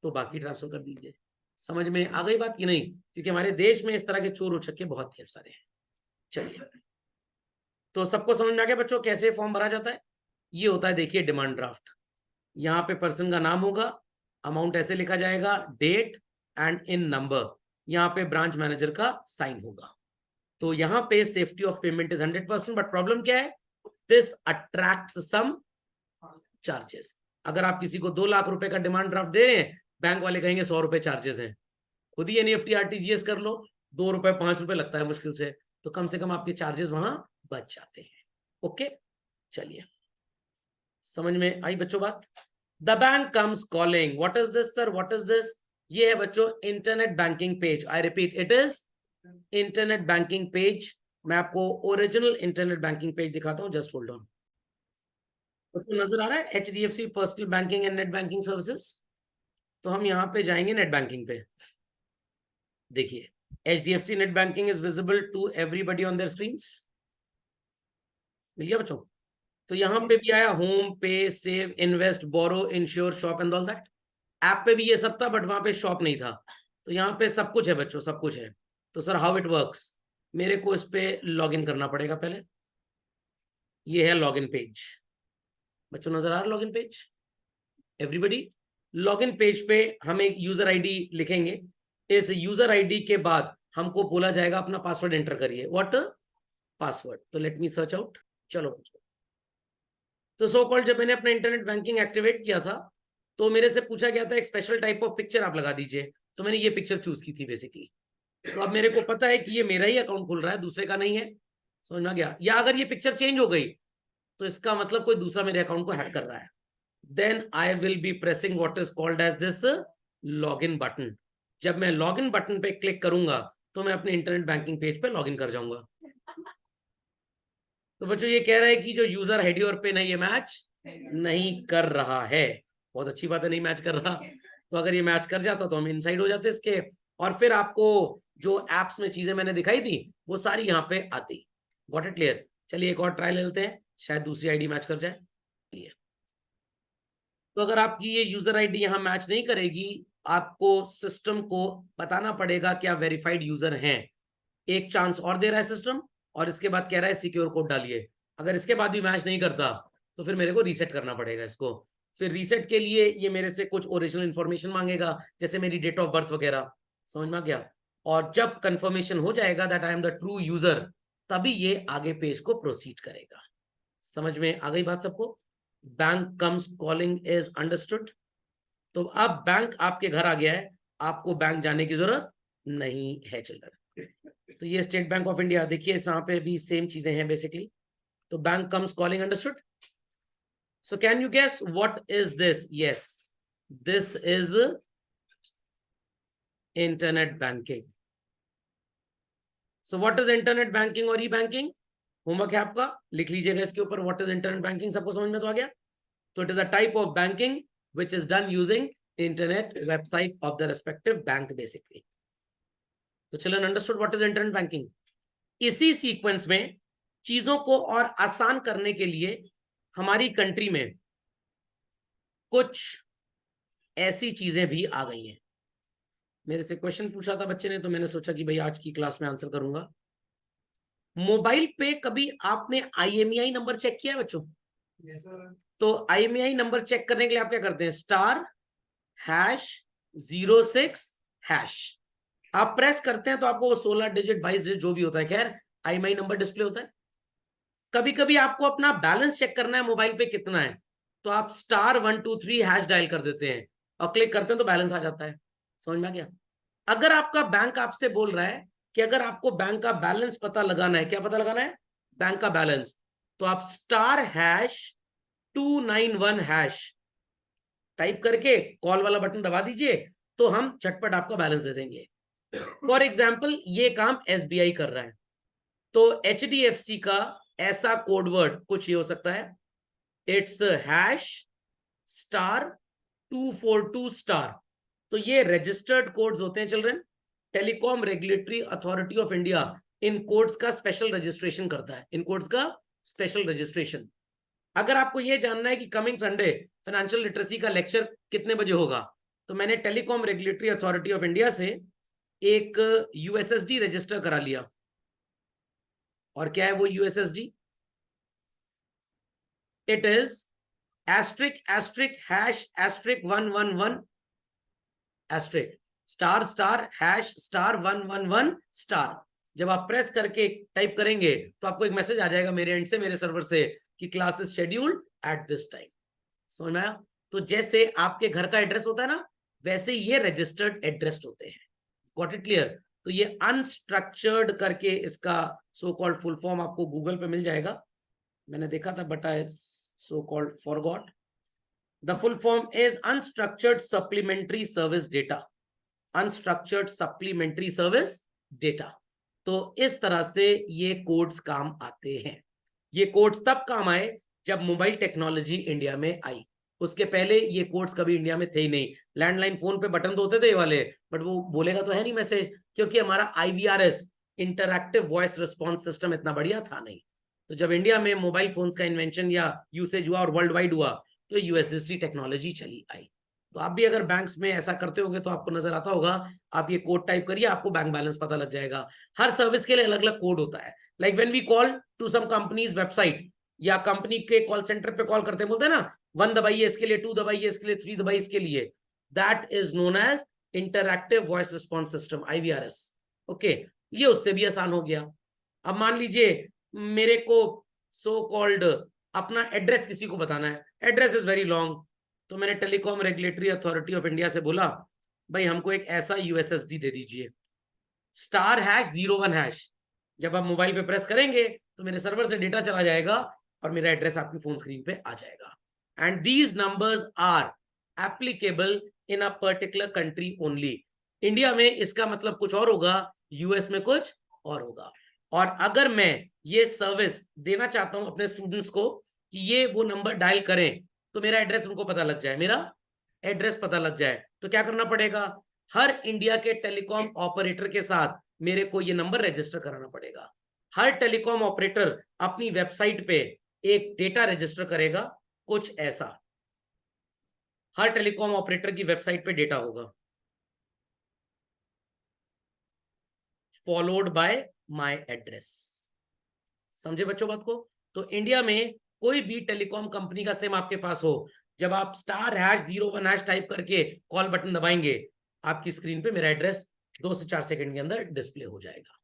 S2: तो बाकी ट्रांसफर कर दीजिए। समझ में आ गई बात कि नहीं? क्योंकि हमारे देश में इस तरह के चोर उचक्के बहुत ढेर सारे हैं। चलिए, तो सबको समझ में आ गया बच्चों कैसे फॉर्म भरा जाता है? ये होता है, देखिए, डिमांड ड्राफ्ट। यहाँ पे पर्सन का नाम होगा, अमाउंट ऐसे लिखा जाएगा, डेट एंड इन नंबर, यहाँ पे ब्रांच मैनेजर का साइन होगा। तो यहाँ पे safety of payment is 100%, but problem क्या है? This attracts some charges. अगर आप किसी को 2 लाख रुपए का डिमांड ड्राफ्ट दे रहे हैं, बैंक वाले कहेंगे 100 रुपए चार्जेस हैं। खुद ही एनईएफटी आरटीजीएस कर लो, 2 रुपए 5 रुपए लगता है मुश्किल से, तो कम से कम आपके चार्जेस वहां बच जाते हैं। ओके, चलिए, समझ में आई बच्चों बात? The bank comes calling, what is this sir, what is this? ये है बच्चों internet banking page. I repeat, it is internet banking page. मैं आपको ओरिजिनल इंटरनेट बैंकिंग पेज दिखाता हूं, जस्ट होल्ड ऑन। तो नजर आ रहा है HDFC personal banking and net banking services. तो हम यहाँ पे जाएंगे नेट बैंकिंग पे। देखिए, HDFC net banking is visible to everybody on their screens. मिल गया बच्चों? तो यहाँ पे भी आया home, pay, save, invest, borrow, insure, shop and all that. App पे भी ये सब था, बट वहां पे शॉप नहीं था। तो यहाँ पे सब कुछ है बच्चों, सब कुछ है। तो सर हाउ इट वर्क्स? मेरे को इस पे लॉग इन करना पड़ेगा पहले। ये है लॉग इन पेज। बच्चों नजर आ रहा log in page? Everybody, log in page पे हम एक यूजर आईडी लिखेंगे। इस यूजर आईडी के बाद हमको बोला जाएगा अपना पासवर्ड एंटर करिए। What password? तो लेट मी सर्च आउट। चलो बच्चों, तो सो कॉल्ड जब मैंने अपना इंटरनेट बैंकिंग एक्टिवेट किया था, तो मेरे से पूछा गया था एक स्पेशल टाइप ऑफ पिक्चर आप लगा दीजिए। तो मैंने ये पिक्चर चूज की थी बेसिकली। तो अब मेरे को पता है कि ये मेरा ही अकाउंट खुल रहा है, दूसरे का नहीं है। समझ में आ गया? या अगर ये पिक्चर चेंज हो गई तो इसका मतलब कोई दूसरा मेरे अकाउंट को हैक कर रहा है। Then I will be pressing what is called as this log in button. जब मैं लॉग इन बटन पे क्लिक करूंगा तो मैं अपने इंटरनेट बैंकिंग पेज पे लॉग इन कर जाऊंगा। तो बच्चों ये कह रहा है कि जो यूजर आईडी और पिन है ये मैच नहीं कर रहा है। बहुत अच्छी बात है, नहीं मैच कर रहा। तो अगर ये मैच कर जाता तो हम इनसाइड हो जाते इसके, और फिर आपको जो एप्स में चीजें मैंने दिखाई थी वो सारी यहाँ पे आती। Got it clear? चलिए एक और ट्राई लेते हैं, शायद दूसरी आईडी मैच कर जाए। तो अगर आपकी ये यूजर आईडी यहाँ मैच नहीं करेगी, आपको सिस्टम को बताना पड़ेगा कि आप वेरीफाइड यूजर हैं। एक चांस और दे रहा है सिस्टम, और इसके बाद कह रहा है सिक्योर कोड डालिए। अगर इसके बाद भी मैच नहीं करता तो फिर मेरे को रीसेट करना पड़ेगा इसको। फिर रीसेट के लिए ये मेरे से कुछ ओरिजिनल इंफॉर्मेशन मांगेगा, जैसे मेरी डेट ऑफ बर्थ वगैरह। समझ में आ गया? और जब कंफर्मेशन हो जाएगा that I am the true user, तभी ये आगे पेज को प्रोसीड करेगा। समझ में आ गई बात सबको? Bank comes calling is understood. तो अब बैंक आपके घर आ गया है, आपको बैंक जाने की जरूरत नहीं है चिल्ड्रन। तो ये स्टेट बैंक ऑफ इंडिया, देखिए यहाँ पे भी सेम चीजें हैं बेसिकली. तो bank comes calling, understood. So can you guess what is this? Yes, this is internet banking. So what is internet banking और e-banking? होमवर्क है आपका, लिख लीजिएगा इसके ऊपर. What is internet banking? सबको समझ में तो आ गया. So it is a type of banking which is done using internet website of the respective bank basically. तो children understood what is internet banking? इसी सीक्वेंस में चीजों को और आसान करने के लिए हमारी कंट्री में कुछ ऐसी चीजें भी आ गई हैं. मेरे से क्वेश्चन पूछा था बच्चे ने, तो मैंने सोचा कि भाई आज की क्लास में आंसर करूंगा. मोबाइल पे कभी आपने IMEI नंबर चेक किया है बच्चों?
S3: Yes, sir.
S2: तो IMEI नंबर चेक करने के लिए आप क्या करते हैं? *#06#. आप प्रेस करते हैं तो आपको वो 16 डिजिट 22 डिजिट जो भी होता है, खैर IMEI नंबर डिस्प्ले होता है. कभी कभी आपको अपना बैलेंस चेक करना है मोबाइल पे कितना है, तो आप *123# डायल कर देते हैं और क्लिक करते हैं तो बैलेंस आ जाता है. समझ में आ गया? अगर आपका बैंक आपसे बोल रहा है कि अगर आपको बैंक का बैलेंस पता लगाना है, क्या पता लगाना है? बैंक का बैलेंस. तो आप *291# टाइप करके कॉल वाला बटन दबा दीजिए, तो हम झटपट आपका बैलेंस दे देंगे. फॉर एग्जाम्पल ये काम SBI कर रहा है, तो HDFC का ऐसा कोड वर्ड कुछ ये हो सकता है. इट्स #242*. तो ये रजिस्टर्ड कोड्स होते हैं children. Telecom regulatory authority of India in codes का स्पेशल रजिस्ट्रेशन करता है. इन कोड्स का स्पेशल रजिस्ट्रेशन. अगर आपको ये जानना है कि कमिंग संडे फाइनेंशियल लिटरेसी का लेक्चर कितने बजे होगा, तो मैंने telecom regulatory authority of India से एक USSD रजिस्टर करा लिया. और क्या है वो USSD? It is ***#111*** ****#111**. जब आप प्रेस करके टाइप करेंगे तो आपको एक मैसेज आ जाएगा मेरे एंड से, मेरे सर्वर से, कि class is scheduled at this time. समझ में आया? तो जैसे आपके घर का एड्रेस होता है ना, वैसे ये रजिस्टर्ड एड्रेस होते हैं. Got it clear? तो ये अनस्ट्रक्चर्ड करके इसका सो कॉल्ड फुल फॉर्म आपको गूगल पे मिल जाएगा. मैंने देखा था but I so called forgot. The full form is unstructured supplementary service data. Unstructured supplementary service data. तो इस तरह से ये कोड्स काम आते हैं. ये कोड्स तब काम आए जब मोबाइल टेक्नोलॉजी इंडिया में आई. उसके पहले ये कोड्स कभी इंडिया में थे ही नहीं. लैंडलाइन फोन पे बटन तो होते थे ये वाले, बट वो बोलेगा तो है नहीं मैसेज, क्योंकि हमारा IVRS interactive voice response system इतना बढ़िया था नहीं. तो जब इंडिया में मोबाइल फोन्स का इन्वेंशन या यूसेज हुआ और वर्ल्ड वाइड हुआ, तो USSD टेक्नोलॉजी चली आई. तो आप भी अगर बैंक्स में ऐसा करते होंगे तो आपको नजर आता होगा. आप ये कोड टाइप करिए, आपको बैंक बैलेंस पता लग जाएगा. हर सर्विस के लिए अलग अलग कोड होता है. Like when we call to some companies website या कंपनी के कॉल सेंटर पे कॉल करते हैं, बोलते हैं ना 1 दबाइए इसके लिए, 2 दबाइए इसके लिए, 3 दबाइए इसके लिए. That is known as interactive voice response system, IVRS. Okay, ये उससे भी आसान हो गया. अब मान लीजिए मेरे को सो कॉल्ड अपना एड्रेस किसी को बताना है. Address is very long. तो मैंने telecom regulatory authority of India से बोला, भाई हमको एक ऐसा USSD दे दीजिए *#01#. जब आप मोबाइल पे प्रेस करेंगे तो मेरे सर्वर से डेटा चला जाएगा और मेरा एड्रेस आपकी फोन स्क्रीन पे आ जाएगा. And these numbers are applicable in a particular country only. India में इसका मतलब कुछ और होगा, US में कुछ और होगा. और अगर मैं ये सर्विस देना चाहता हूं अपने स्टूडेंट्स को कि ये वो नंबर डायल करें, तो मेरा एड्रेस उनको पता लग जाए, मेरा एड्रेस पता लग जाए, तो क्या करना पड़ेगा? हर इंडिया के टेलीकॉम ऑपरेटर के साथ मेरे को ये नंबर रजिस्टर कराना पड़ेगा. हर टेलीकॉम ऑपरेटर अपनी वेबसाइट पे एक डेटा रजिस्टर करेगा, कुछ ऐसा. हर टेलीकॉम ऑपरेटर की वेबसाइट पे डेटा होगा, फॉलोड बाय माय एड्रेस. समझे बच्चों बात को? तो इंडिया में कोई भी टेलीकॉम कंपनी का सिम आपके पास हो, जब आप *#01# टाइप करके कॉल बटन दबाएंगे, आपकी स्क्रीन पे मेरा एड्रेस 2 से 4 सेकंड के अंदर डिस्प्ले हो जाएगा.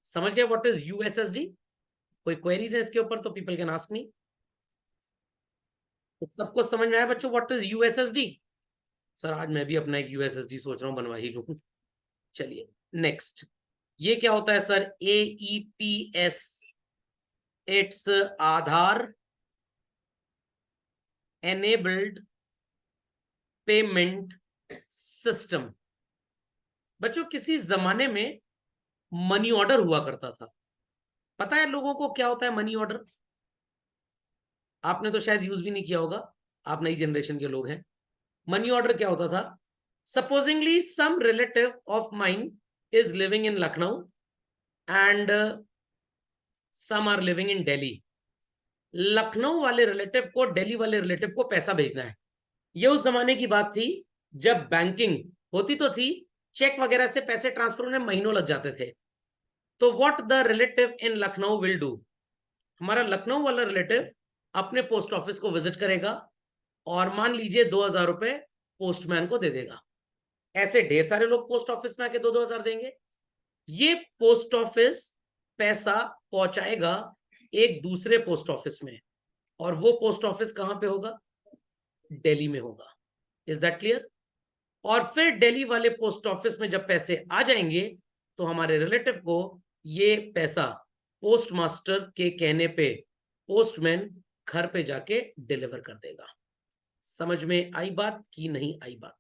S2: समझ गए व्हाट इज USSD? कोई क्वेरीज है इसके ऊपर तो पीपल कैन आस्क मी. सबको समझ में आया बच्चों व्हाट इज USSD? सर आज मैं भी अपना एक USSD सोच रहा हूं बनवा ही लूं. चलिए नेक्स्ट. ये क्या होता है sir? AEPS, it's Aadhaar enabled payment system. बच्चों किसी जमाने में मनी ऑर्डर हुआ करता था। पता है लोगों को क्या होता है मनी ऑर्डर? आपने तो शायद यूज भी नहीं किया होगा, आप नई जनरेशन के लोग हैं। मनी ऑर्डर क्या होता था? Supposingly some relative of mine is living in Lucknow and some are living in Delhi. Lucknow वाले रिलेटिव को दिल्ली वाले रिलेटिव को पैसा भेजना है। ये उस जमाने की बात थी जब बैंकिंग होती तो थी, चेक वगैरह से पैसे ट्रांसफर होने महीनों लग जाते थे। तो what the relative in Lucknow will do, हमारा लखनऊ वाला रिलेटिव अपने पोस्ट ऑफिस को विजिट करेगा और मान लीजिए 2,000 रुपए पोस्टमैन को दे देगा। ऐसे ढेर सारे लोग पोस्ट ऑफिस में आके 2,000 देंगे। ये पोस्ट ऑफिस पैसा पहुंचाएगा एक दूसरे पोस्ट ऑफिस में, और वो पोस्ट ऑफिस कहां पे होगा? दिल्ली में होगा। Is that clear? और फिर दिल्ली वाले पोस्ट ऑफिस में जब पैसे आ जाएंगे तो हमारे रिलेटिव को ये पैसा पोस्ट मास्टर के कहने पे पोस्टमैन घर पे जाके डिलीवर कर देगा। समझ में आई बात कि नहीं आई बात?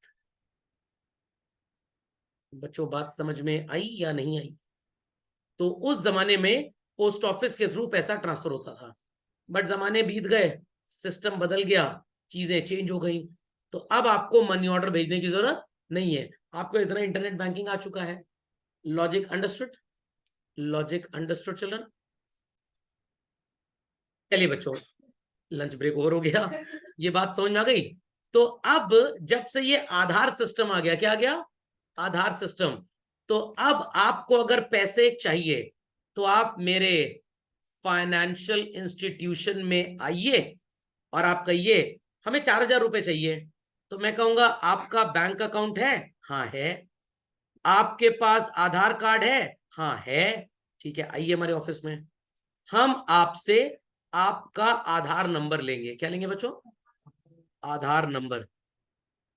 S2: बच्चों बात समझ में आई या नहीं आई? तो उस जमाने में पोस्ट ऑफिस के थ्रू पैसा ट्रांसफर होता था, बट जमाने बीत गए, सिस्टम बदल गया, चीजें चेंज हो गई। तो अब आपको मनी ऑर्डर भेजने की जरूरत नहीं है, आपको इतना इंटरनेट बैंकिंग आ चुका है। Logic understood? Logic understood children? चलिए बच्चों, लंच ब्रेक ओवर हो गया, ये बात समझ में आ गई? तो अब जब से ये आधार सिस्टम आ गया, क्या आ गया? आधार सिस्टम। तो अब आपको अगर पैसे चाहिए तो आप मेरे फाइनेंशियल इंस्टीट्यूशन में आइए और आप कहिए हमें 4,000 रुपए चाहिए, तो मैं कहूंगा आपका बैंक अकाउंट है? हाँ है। आपके पास आधार कार्ड है? हाँ है। ठीक है, आइए हमारे ऑफिस में, हम आपसे आपका आधार नंबर लेंगे। क्या लेंगे बच्चों? आधार नंबर।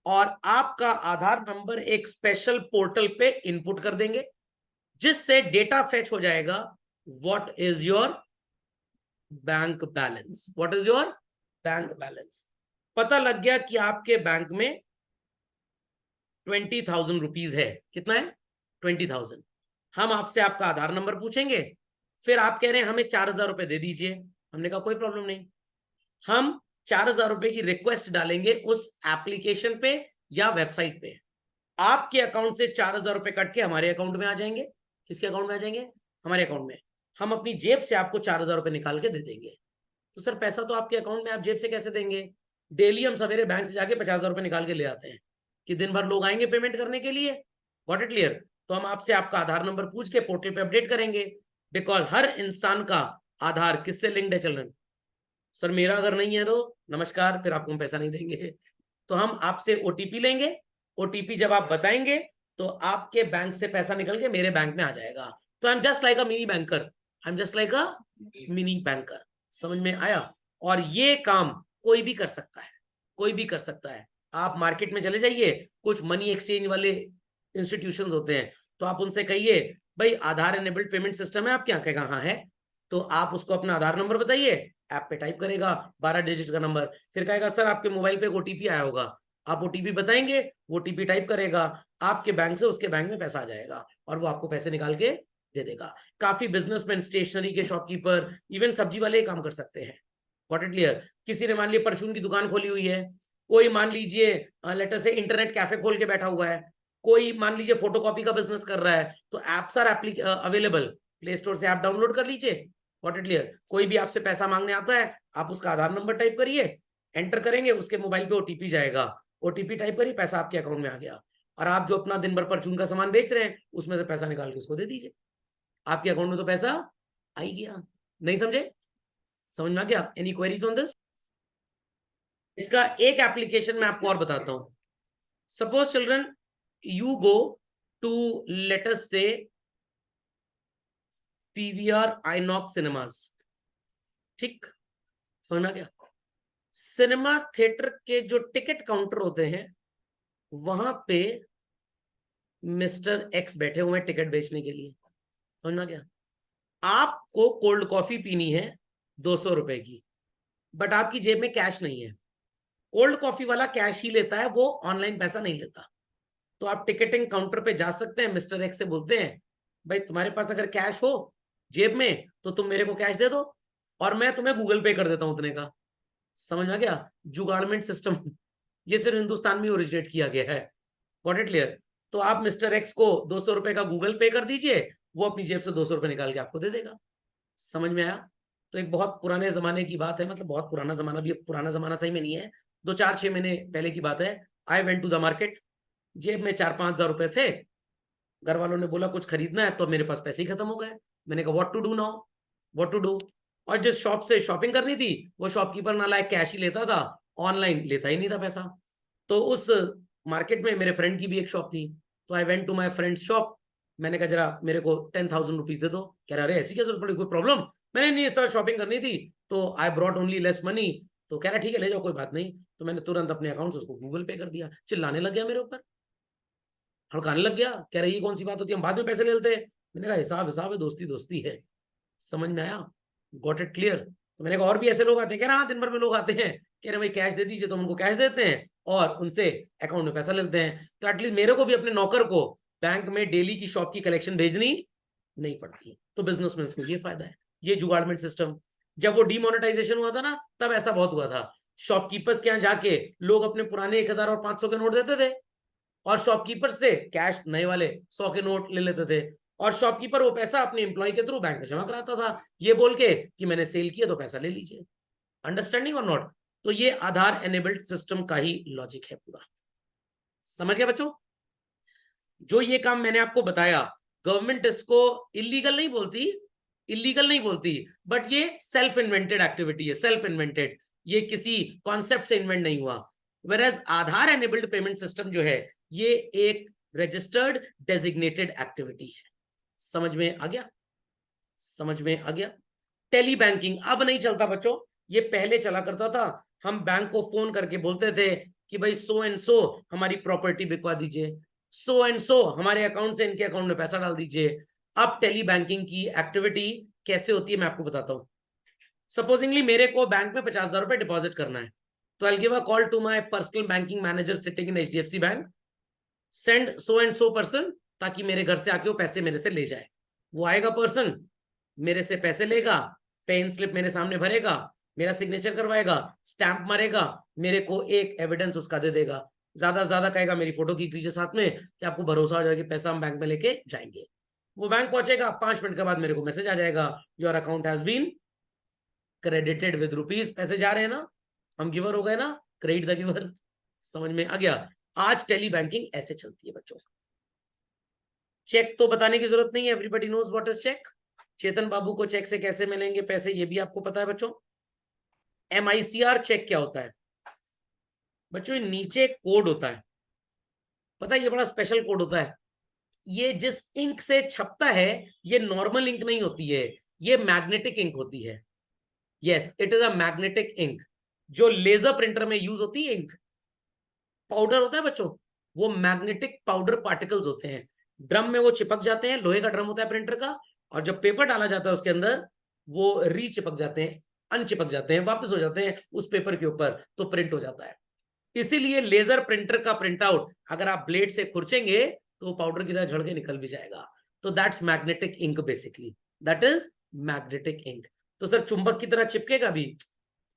S2: और आपका आधार नंबर एक स्पेशल पोर्टल पे इनपुट कर देंगे, जिससे डेटा फेच हो जाएगा। What is your bank balance? What is your bank balance? पता लग गया कि आपके बैंक में 20,000 रुपीज है। कितना है? 20,000। हम आपसे आपका आधार नंबर पूछेंगे, फिर आप कह रहे हैं हमें 4,000 रुपए दे दीजिए। हमने कहा कोई प्रॉब्लम नहीं, हम 4,000 रुपए की रिक्वेस्ट डालेंगे उस एप्लीकेशन पे या वेबसाइट पे। आपके अकाउंट से 4,000 रुपए कट के हमारे अकाउंट में आ जाएंगे। किसके अकाउंट में आ जाएंगे? हमारे अकाउंट में। हम अपनी जेब से आपको 4,000 रुपए निकाल के दे देंगे। तो सर पैसा तो आपके अकाउंट में, आप जेब से कैसे देंगे? डेली हम सवेरे बैंक से जाके 50,000 रुपए निकाल के ले आते हैं कि दिन भर लोग आएंगे पेमेंट करने के लिए। Got it clear? तो हम आपसे आपका आधार नंबर पूछ के पोर्टल पे अपडेट करेंगे, बिकॉज हर इंसान का आधार किससे लिंक्ड है चिल्ड्रन? सर मेरा अगर नहीं है तो नमस्कार, फिर आपको हम पैसा नहीं देंगे। तो हम आपसे ओटीपी लेंगे, ओटीपी जब आप बताएंगे तो आपके बैंक से पैसा निकल के मेरे बैंक में आ जाएगा। तो I am just like a mini banker, I am just like a mini banker. समझ में आया? और ये काम कोई भी कर सकता है, कोई भी कर सकता है। आप मार्केट में चले जाइए, कुछ मनी एक्सचेंज वाले इंस्टीट्यूशंस होते हैं, तो आप उनसे कहिए भाई आधार एनेबल्ड पेमेंट सिस्टम है आपके यहाँ? कहेगा हाँ है। तो आप उसको अपना आधार नंबर बताइए, ऐप पे टाइप करेगा 12 डिजिट का नंबर, फिर कहेगा सर आपके मोबाइल पे ओटीपी आया होगा। आप ओटीपी बताएंगे, ओटीपी टाइप करेगा, आपके बैंक से उसके बैंक में पैसा आ जाएगा और वो आपको पैसे निकाल के दे देगा। काफी बिजनेसमैन, स्टेशनरी के शॉपकीपर, इवन सब्जी वाले काम कर सकते हैं। Got it clear? किसी ने मान लिया परचून की दुकान खोली हुई है, कोई मान लीजिए लेटर से इंटरनेट कैफे खोल के बैठा हुआ है, कोई मान लीजिए फोटोकॉपी का बिजनेस कर रहा है, तो apps are available, play store से ऐप डाउनलोड कर लीजिए। What it clear? कोई भी आपसे पैसा मांगने आता है, आप उसका आधार नंबर टाइप करिए, एंटर करेंगे, उसके मोबाइल पे ओटीपी जाएगा, ओटीपी टाइप करिए, पैसा आपके अकाउंट में आ गया। और आप जो अपना दिन भर परचून का सामान बेच रहे हैं उसमें से पैसा निकाल के उसको दे दीजिए, आपके अकाउंट में तो पैसा आ ही गया। नहीं समझे? समझ में आ गया? Any queries on this? इसका एक एप्लीकेशन मैं आपको और बताता हूं। Suppose children you go to let us से पीवीआर आइनॉक्स सिनेमाज। ठीक, समझ में आ गया? सिनेमा थिएटर के जो टिकट काउंटर होते हैं वहां पे मिस्टर एक्स बैठे हुए हैं टिकट बेचने के लिए। समझना क्या? आपको कोल्ड कॉफी पीनी है 200 रुपए की, बट आपकी जेब में कैश नहीं है। कोल्ड कॉफी वाला कैश ही लेता है, वो ऑनलाइन पैसा नहीं लेता। तो आप टिकटिंग काउंटर पे जा सकते हैं, मिस्टर एक्स से बोलते हैं भाई तुम्हारे पास अगर कैश हो जेब में तो तुम मेरे को कैश दे दो और मैं तुम्हें गूगल पे कर देता हूं उतने का। समझ में गया? जुगाड़मेंट सिस्टम ये सिर्फ हिंदुस्तान में ओरिजिनेट किया गया है। Got it clear? तो आप मिस्टर एक्स को 200 रुपए का गूगल पे कर दीजिए, वो अपनी जेब से 200 रुपए निकाल के आपको दे देगा। समझ में आया? तो एक बहुत पुराने जमाने की बात है, मतलब बहुत पुराना जमाना भी, पुराना जमाना सही में नहीं है, 2-4-6 महीने पहले की बात है। I went to the market, जेब में 4-5 हजार रुपए थे, घर वालों ने बोला कुछ खरीदना है, तो मेरे पास पैसे ही खत्म हो गए। मैंने कहा what to do now, what to do. और जिस शॉप से शॉपिंग करनी थी वो शॉपकीपर ना लायक कैश ही लेता था, ऑनलाइन लेता ही नहीं था पैसा। तो उस मार्केट में मेरे फ्रेंड की भी एक शॉप थी, तो I went to my friend shop. मैंने कहा जरा मेरे को 10,000 रुपीज दे दो। कह रहा अरे ऐसी क्या जरूरत पड़ी, कोई प्रॉब्लम? मैंने नहीं, इस तरह शॉपिंग करनी थी तो I brought only less money. तो कह रहा ठीक है ले जाओ कोई बात नहीं। तो मैंने तुरंत अपने अकाउंट से उसको गूगल पे कर दिया। चिल्लाने लग गया मेरे ऊपर, हड़काने लग गया, कह रहा ये कौन सी बात होती है, हम बाद में पैसे ले लेते हैं। मैंने कहा हिसाब हिसाब है, दोस्ती दोस्ती है। समझ में आया? Got it clear? तो मैंने कहा और भी ऐसे लोग आते हैं? कह रहा हाँ दिन भर में लोग आते हैं, कह रहे भाई कैश दे दीजिए, तो हम उनको कैश देते हैं और उनसे अकाउंट में पैसा लेते हैं। तो एटलीस्ट मेरे को भी अपने नौकर को बैंक में डेली की शॉप की कलेक्शन भेजनी नहीं पड़ती। तो बिजनेसमैन को ये फायदा है, ये जुगाड़मेंट सिस्टम। जब वो डीमोनेटाइजेशन हुआ था ना, तब ऐसा बहुत हुआ था। शॉपकीपर्स के यहाँ जाके लोग अपने पुराने 1,000 और 500 के नोट देते थे और शॉपकीपर से कैश नए वाले 100 के नोट ले लेते थे, और शॉपकीपर वो पैसा अपने एम्प्लॉय के थ्रू बैंक में जमा कराता था, ये बोल के कि मैंने सेल किया तो पैसा ले लीजिए। अंडरस्टैंडिंग और नॉट? तो ये आधार एनेबल्ड सिस्टम का ही लॉजिक है पूरा। समझ गए बच्चों? जो ये काम मैंने आपको बताया, गवर्नमेंट इसको इलीगल नहीं बोलती, इलीगल नहीं बोलती, बट ये सेल्फ इन्वेंटेड एक्टिविटी है, सेल्फ इन्वेंटेड। ये किसी कॉन्सेप्ट से इन्वेंट नहीं हुआ। वेरएज आधार एनेबल्ड पेमेंट सिस्टम जो है, ये एक रजिस्टर्ड डेजिग्नेटेड एक्टिविटी है। समझ में आ गया? समझ में आ गया? टेली बैंकिंग अब नहीं चलता बच्चों, ये पहले चला करता था। हम बैंक को फोन करके बोलते थे कि भाई सो एंड सो हमारी प्रॉपर्टी बिकवा दीजिए, सो एंड सो हमारे अकाउंट से इनके अकाउंट में पैसा डाल दीजिए। अब टेली बैंकिंग की एक्टिविटी कैसे होती है मैं आपको बताता हूं। सपोजिंगली मेरे को बैंक में 50,000 रुपए डिपॉजिट करना है, तो I give a call to my personal banking manager sitting in HDFC bank, send so and so person, ताकि मेरे घर से आके वो पैसे मेरे से ले जाए। वो आएगा पर्सन, मेरे से पैसे लेगा, पेन स्लिप मेरे सामने भरेगा, मेरा सिग्नेचर करवाएगा, स्टैंप मारेगा, मेरे को एक एविडेंस उसका दे देगा। ज्यादा से ज्यादा कहेगा मेरी फोटो खींच लीजिए साथ में, कि आपको भरोसा हो जाएगा कि पैसा हम बैंक में लेके जाएंगे। वो बैंक पहुंचेगा, 5 मिनट के बाद मेरे को मैसेज आ जाएगा, your account has been credited with rupees. पैसे जा रहे हैं ना, हम गिवर हो गए ना, क्रेडिट द गिवर। समझ में आ गया? आज टेली बैंकिंग ऐसे चलती है बच्चों। चेक तो बताने की जरूरत नहीं है, everybody knows what is cheque. Chetan Babu को चेक से कैसे मिलेंगे पैसे, ये भी आपको पता है बच्चों। MICR चेक क्या होता है बच्चों? नीचे कोड होता है, पता है, ये बड़ा स्पेशल कोड होता है। ये जिस इंक से छपता है, ये नॉर्मल इंक नहीं होती है, ये मैग्नेटिक इंक होती है। Yes, it is a magnetic ink. जो लेजर प्रिंटर में यूज होती है इंक, पाउडर होता है बच्चों, वो मैग्नेटिक पाउडर पार्टिकल्स होते हैं, ड्रम में वो चिपक जाते हैं, लोहे का ड्रम होता है प्रिंटर का, और जब पेपर डाला जाता है उसके अंदर, वो रीचिपक जाते हैं, अनचिपक जाते हैं, वापस हो जाते हैं उस पेपर के ऊपर, तो प्रिंट हो जाता है। इसीलिए लेजर प्रिंटर का प्रिंट आउट अगर आप ब्लेड से खुरचेंगे तो वो पाउडर की तरह झड़ के निकल भी जाएगा। तो that's magnetic ink basically, that is magnetic ink. तो सर चुंबक की तरह चिपकेगा भी?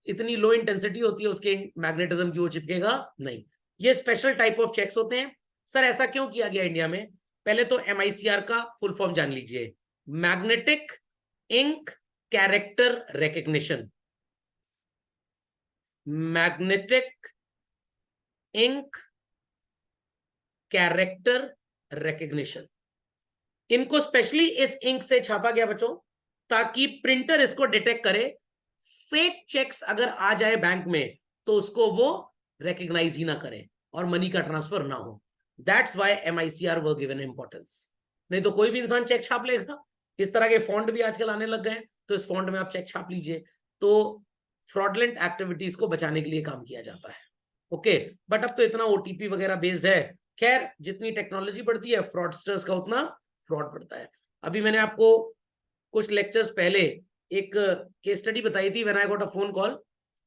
S2: इतनी लो इंटेंसिटी होती है उसके मैग्नेटिज्म की, वो चिपकेगा नहीं। ये स्पेशल टाइप ऑफ चेक्स होते हैं। सर ऐसा क्यों किया गया इंडिया में? पहले तो MICR का फुल फॉर्म जान लीजिए, magnetic ink character recognition. Magnetic ink character recognition, इनको स्पेशली इस इंक से छापा गया बच्चों, ताकि प्रिंटर इसको डिटेक्ट करे, फेक चेक्स अगर आ जाए बैंक में तो उसको वो रिकग्नाइज ही ना करे और मनी का ट्रांसफर ना हो। That's why MICR were given importance. नहीं तो कोई भी इंसान चेक छाप लेगा। इस तरह के फॉन्ट भी आजकल आने लग गए, तो इस फॉन्ट में आप चेक छाप लीजिए। तो फ्रॉडलेंट एक्टिविटीज को बचाने के लिए काम किया जाता है। ओके, बट अब तो इतना OTP वगैरह बेस्ड है। खैर जितनी टेक्नोलॉजी बढ़ती है फ्रॉडस्टर्स का उतना फ्रॉड बढ़ता है। अभी मैंने आपको कुछ लेक्चर्स पहले एक केस स्टडी बताई थी, when I got a phone call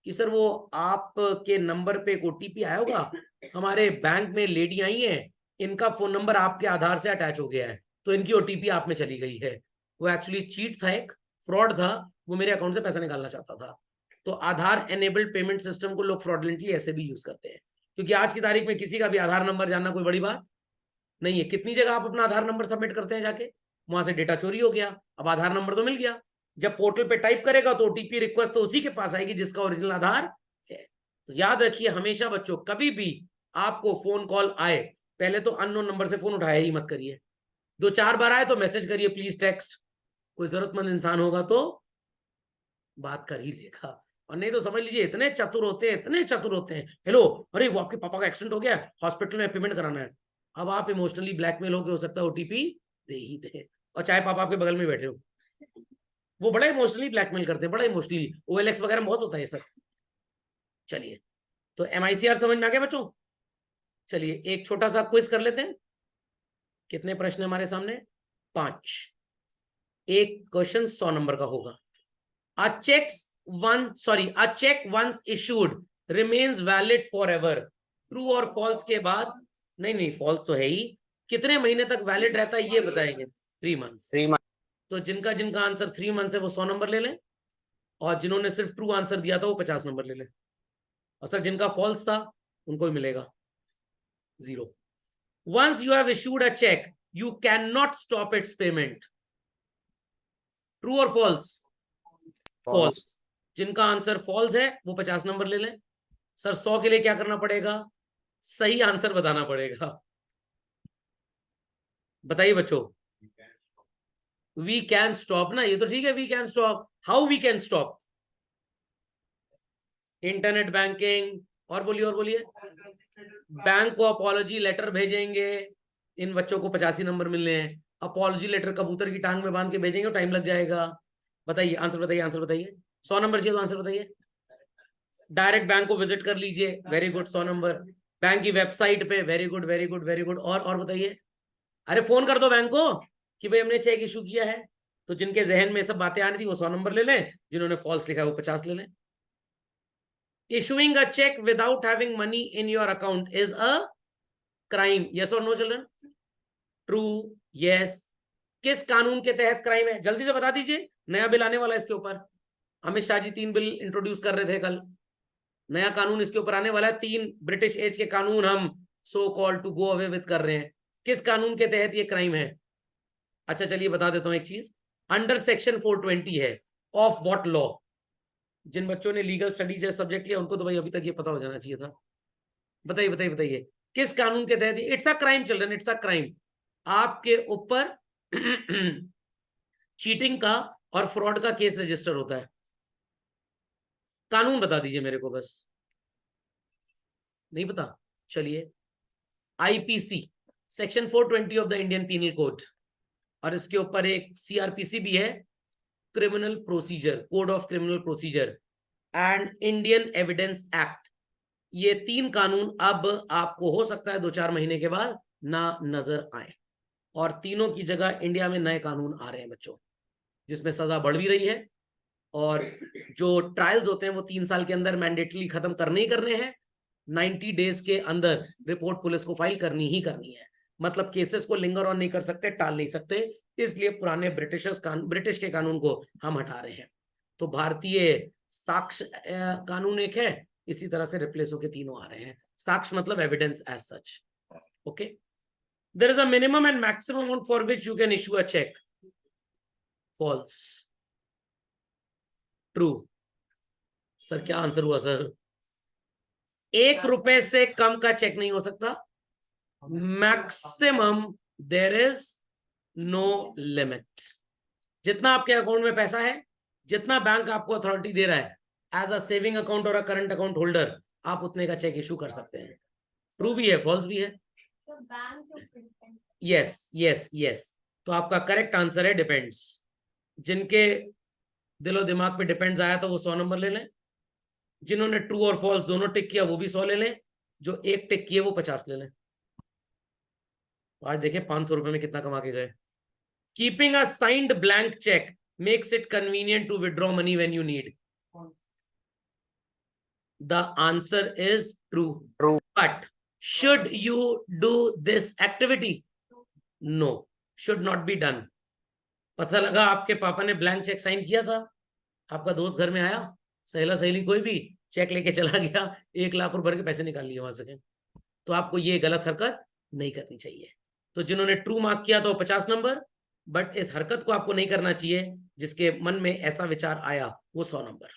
S2: कि सर वो आपके नंबर पे एक ओटीपी आया होगा, हमारे बैंक में लेडी आई है, इनका फोन नंबर आपके आधार से अटैच हो गया है, तो इनकी ओटीपी आप में चली गई है। वो एक्चुअली चीट था, एक फ्रॉड था, वो मेरे अकाउंट से पैसा निकालना चाहता था। तो आधार एनेबल्ड पेमेंट सिस्टम को लोग फ्रॉडलेंटली ऐसे भी यूज करते हैं, क्योंकि आज की तारीख में किसी का भी आधार नंबर जानना कोई बड़ी बात नहीं है। कितनी जगह आप अपना आधार नंबर सबमिट करते हैं जाके, वहां से डेटा चोरी हो गया, अब आधार नंबर तो मिल गया, जब पोर्टल पे टाइप करेगा तो ओटीपी रिक्वेस्ट तो उसी के पास आएगी जिसका ओरिजिनल आधार है। तो याद रखिए हमेशा बच्चों, कभी भी आपको फोन कॉल आए, पहले तो अननोन नंबर से फोन उठाया ही मत करिए, 2-4 बार आए तो मैसेज करिए प्लीज टेक्स्ट, कोई जरूरतमंद इंसान होगा तो बात कर ही लेगा, और नहीं तो समझ लीजिए इतने चतुर होते हैं, इतने चतुर होते हैं, हेलो अरे वो आपके पापा का एक्सीडेंट हो गया, हॉस्पिटल में पेमेंट कराना है। अब आप इमोशनली ब्लैकमेल हो सकता है ओटीपी दे ही दे, और चाहे पापा आपके बगल में बैठे हो, वो बड़ा इमोशनली ब्लैकमेल करते हैं, बड़ा इमोशनली, ओएलएक्स वगैरह बहुत होता है ये सब। चलिए, तो एमआईसीआर समझ में आ गया बच्चों? चलिए एक छोटा सा क्विज कर लेते हैं। कितने प्रश्न हमारे सामने? 5। एक क्वेश्चन 100 नंबर का होगा। A check once issued remains valid forever. True और false के बाद, नहीं false तो है ही, कितने महीने तक वैलिड रहता है ये बताएंगे। 3 months। तो जिनका जिनका आंसर 3 months है वो 100 नंबर ले लें, और जिन्होंने सिर्फ ट्रू आंसर दिया था वो 50 नंबर ले लें, और सर जिनका फॉल्स था उनको ही मिलेगा 0। Once you have issued a check, you cannot stop its payment. True और false? False। जिनका आंसर फॉल्स है वो 50 नंबर ले लें। सर 100 के लिए क्या करना पड़ेगा? सही आंसर बताना पड़ेगा। बताइए बच्चों। वी कैन स्टॉप ना, ये तो ठीक है, we can stop. How we can stop? Internet banking, और बोलिए बैंक को अपॉलॉजी लेटर भेजेंगे, इन बच्चों को 85 नंबर मिलने हैं। अपॉलॉजी लेटर कबूतर की टांग में बांध के भेजेंगे, टाइम लग जाएगा। बताइए आंसर, बताइए आंसर बताइए। 100 नंबर चाहिए तो आंसर बताइए। डायरेक्ट बैंक को विजिट कर लीजिए, वेरी गुड, 100 नंबर। बैंक की वेबसाइट पे, very good very good very good. और बताइए, अरे फोन कर दो बैंक को कि भाई हमने चेक इशू किया है। तो जिनके जहन में सब बातें आ रही थी वो 100 नंबर ले लें, जिन्होंने फॉल्स लिखा है वो 50 ले लें। Issuing a check without having money in your account is a crime. Yes or no children? True, yes। किस कानून के तहत क्राइम है? जल्दी से बता दीजिए, नया बिल आने वाला है इसके ऊपर। अमित शाह जी 3 बिल इंट्रोड्यूस कर रहे थे कल, नया कानून इसके ऊपर आने वाला है। 3 ब्रिटिश एज के कानून हम so call to go away with कर रहे हैं। किस कानून के तहत ये क्राइम है? अच्छा चलिए बता देता हूं एक चीज, अंडर सेक्शन 420 है। Of what law? जिन बच्चों ने लीगल स्टडीज सब्जेक्ट लिया उनको तो भाई अभी तक ये पता हो जाना चाहिए था। बताइए बताइए बताइए, किस कानून के तहत? It's a crime children, it's a crime. आपके ऊपर चीटिंग का और फ्रॉड का केस रजिस्टर होता है। कानून बता दीजिए मेरे को, बस नहीं पता। चलिए, IPC section 420 of the Indian penal code, और इसके ऊपर एक सीआरपीसी भी है, criminal procedure, code of criminal procedure, and Indian evidence act. ये 3 कानून अब आपको हो सकता है 2-4 महीने के बाद ना नजर आए, और तीनों की जगह इंडिया में नए कानून आ रहे हैं बच्चों, जिसमें सजा बढ़ भी रही है, और जो ट्रायल्स होते हैं वो 3 साल के अंदर मैंडेटली खत्म करने ही करने हैं। 90 डेज के अंदर रिपोर्ट पुलिस को फाइल करनी ही करनी है, मतलब केसेस को लिंगर ऑन नहीं कर सकते, टाल नहीं सकते, इसलिए पुराने ब्रिटिश के कानून को हम हटा रहे हैं। तो भारतीय साक्ष्य कानून एक है, इसी तरह से रिप्लेस होकर तीनों आ रहे हैं। साक्ष्य मतलब evidence as such. Okay, there is a minimum and maximum amount for which you can issue a cheque. False, true. Sir क्या आंसर हुआ सर? 1 रुपए से कम का चेक नहीं हो सकता। Maximum, there is no limit. जितना आपके अकाउंट में पैसा है, जितना बैंक आपको अथॉरिटी दे रहा है एज अ सेविंग अकाउंट और अ करंट अकाउंट होल्डर, आप उतने का चेक इशू कर सकते हैं। ट्रू भी है, फॉल्स भी है। यस यस यस, तो आपका करेक्ट आंसर है डिपेंड्स। जिनके दिलो दिमाग पे डिपेंड्स आया तो वो 100 नंबर ले लें, जिन्होंने ट्रू और फॉल्स दोनों टिक किया वो भी 100 ले लें, जो एक टिक किए वो 50 ले लें। आज देखिए 500 रुपए में कितना कमा के गए। Keeping a signed blank cheque makes it convenient to withdraw money when you need. The answer is true. But should you do this activity? No, should not be done. पता लगा आपके पापा ने ब्लैंक चेक साइन किया था, आपका दोस्त घर में आया, सहेला सहेली कोई भी चेक लेके चला गया, 1 लाख रुपए भर के पैसे निकाल लिए वहां से, तो आपको ये गलत हरकत नहीं करनी चाहिए। तो जिन्होंने ट्रू मार्क किया तो 50 नंबर, बट इस हरकत को आपको नहीं करना चाहिए, जिसके मन में ऐसा विचार आया वो 100 नंबर।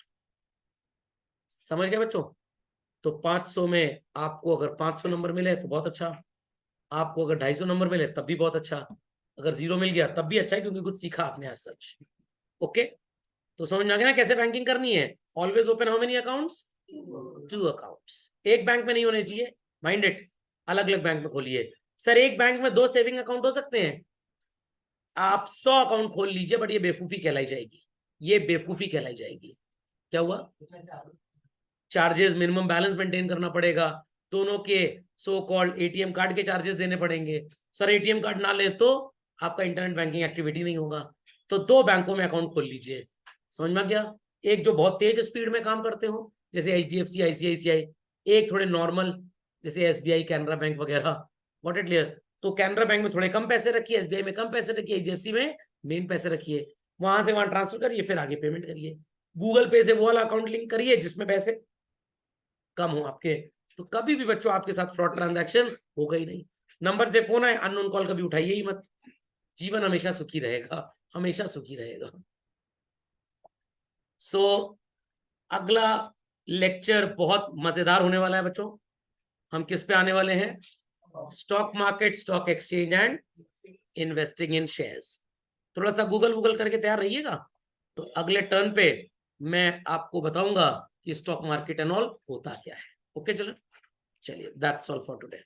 S2: समझ गए बच्चों? तो 500 में आपको अगर 500 नंबर मिले तो बहुत अच्छा, आपको अगर 250 नंबर मिले तब भी बहुत अच्छा, अगर 0 मिल गया तब भी अच्छा है, क्योंकि कुछ सीखा आपने आज सच। ओके, तो समझ में आ गया ना कैसे बैंकिंग करनी है। Always open how many accounts? 2 accounts. एक बैंक में नहीं होने चाहिए, माइंड इट, अलग अलग बैंक में खोलिए। सर एक बैंक में 2 सेविंग अकाउंट हो सकते हैं? आप 100 अकाउंट खोल लीजिए, बट ये बेवकूफी कहलाई जाएगी, ये बेवकूफी कहलाई जाएगी। क्या हुआ? चार्जेस, मिनिमम बैलेंस मेंटेन करना पड़ेगा, दोनों के सो कॉल्ड एटीएम कार्ड के चार्जेस देने पड़ेंगे। सर एटीएम कार्ड ना ले तो आपका इंटरनेट बैंकिंग एक्टिविटी नहीं होगा। तो 2 बैंकों में अकाउंट खोल लीजिए। समझ में आ गया? एक जो बहुत तेज स्पीड में काम करते हो जैसे HDFC, ICICI, एक थोड़े नॉर्मल जैसे SBI, कैनरा बैंक वगैरह। What it clear? तो कैनरा बैंक में थोड़े कम पैसे रखिए, SBI में कम पैसे रखिए, HDFC में मेन पैसे रखिए, वहां से वहां ट्रांसफर करिए, फिर आगे पेमेंट करिए। गूगल पे से वो वाला अकाउंट लिंक करिए जिसमें पैसे कम हो आपके, तो कभी भी बच्चों आपके साथ फ्रॉड ट्रांजैक्शन होगा ही नहीं। नंबर से फोन आए, अननोन कॉल कभी उठाइए ही मत। जीवन हमेशा सुखी रहेगा, हमेशा सुखी रहेगा। सो अगला लेक्चर बहुत मजेदार होने वाला है बच्चों। हम किस पे आने वाले हैं? Stock market, stock exchange and investing in shares. थोड़ा सा गूगल करके तैयार रहिएगा, तो अगले टर्न पे मैं आपको बताऊंगा कि स्टॉक मार्केट एंड ऑल होता क्या है। ओके चलो, चलिए, दैट्स ऑल फॉर टुडे।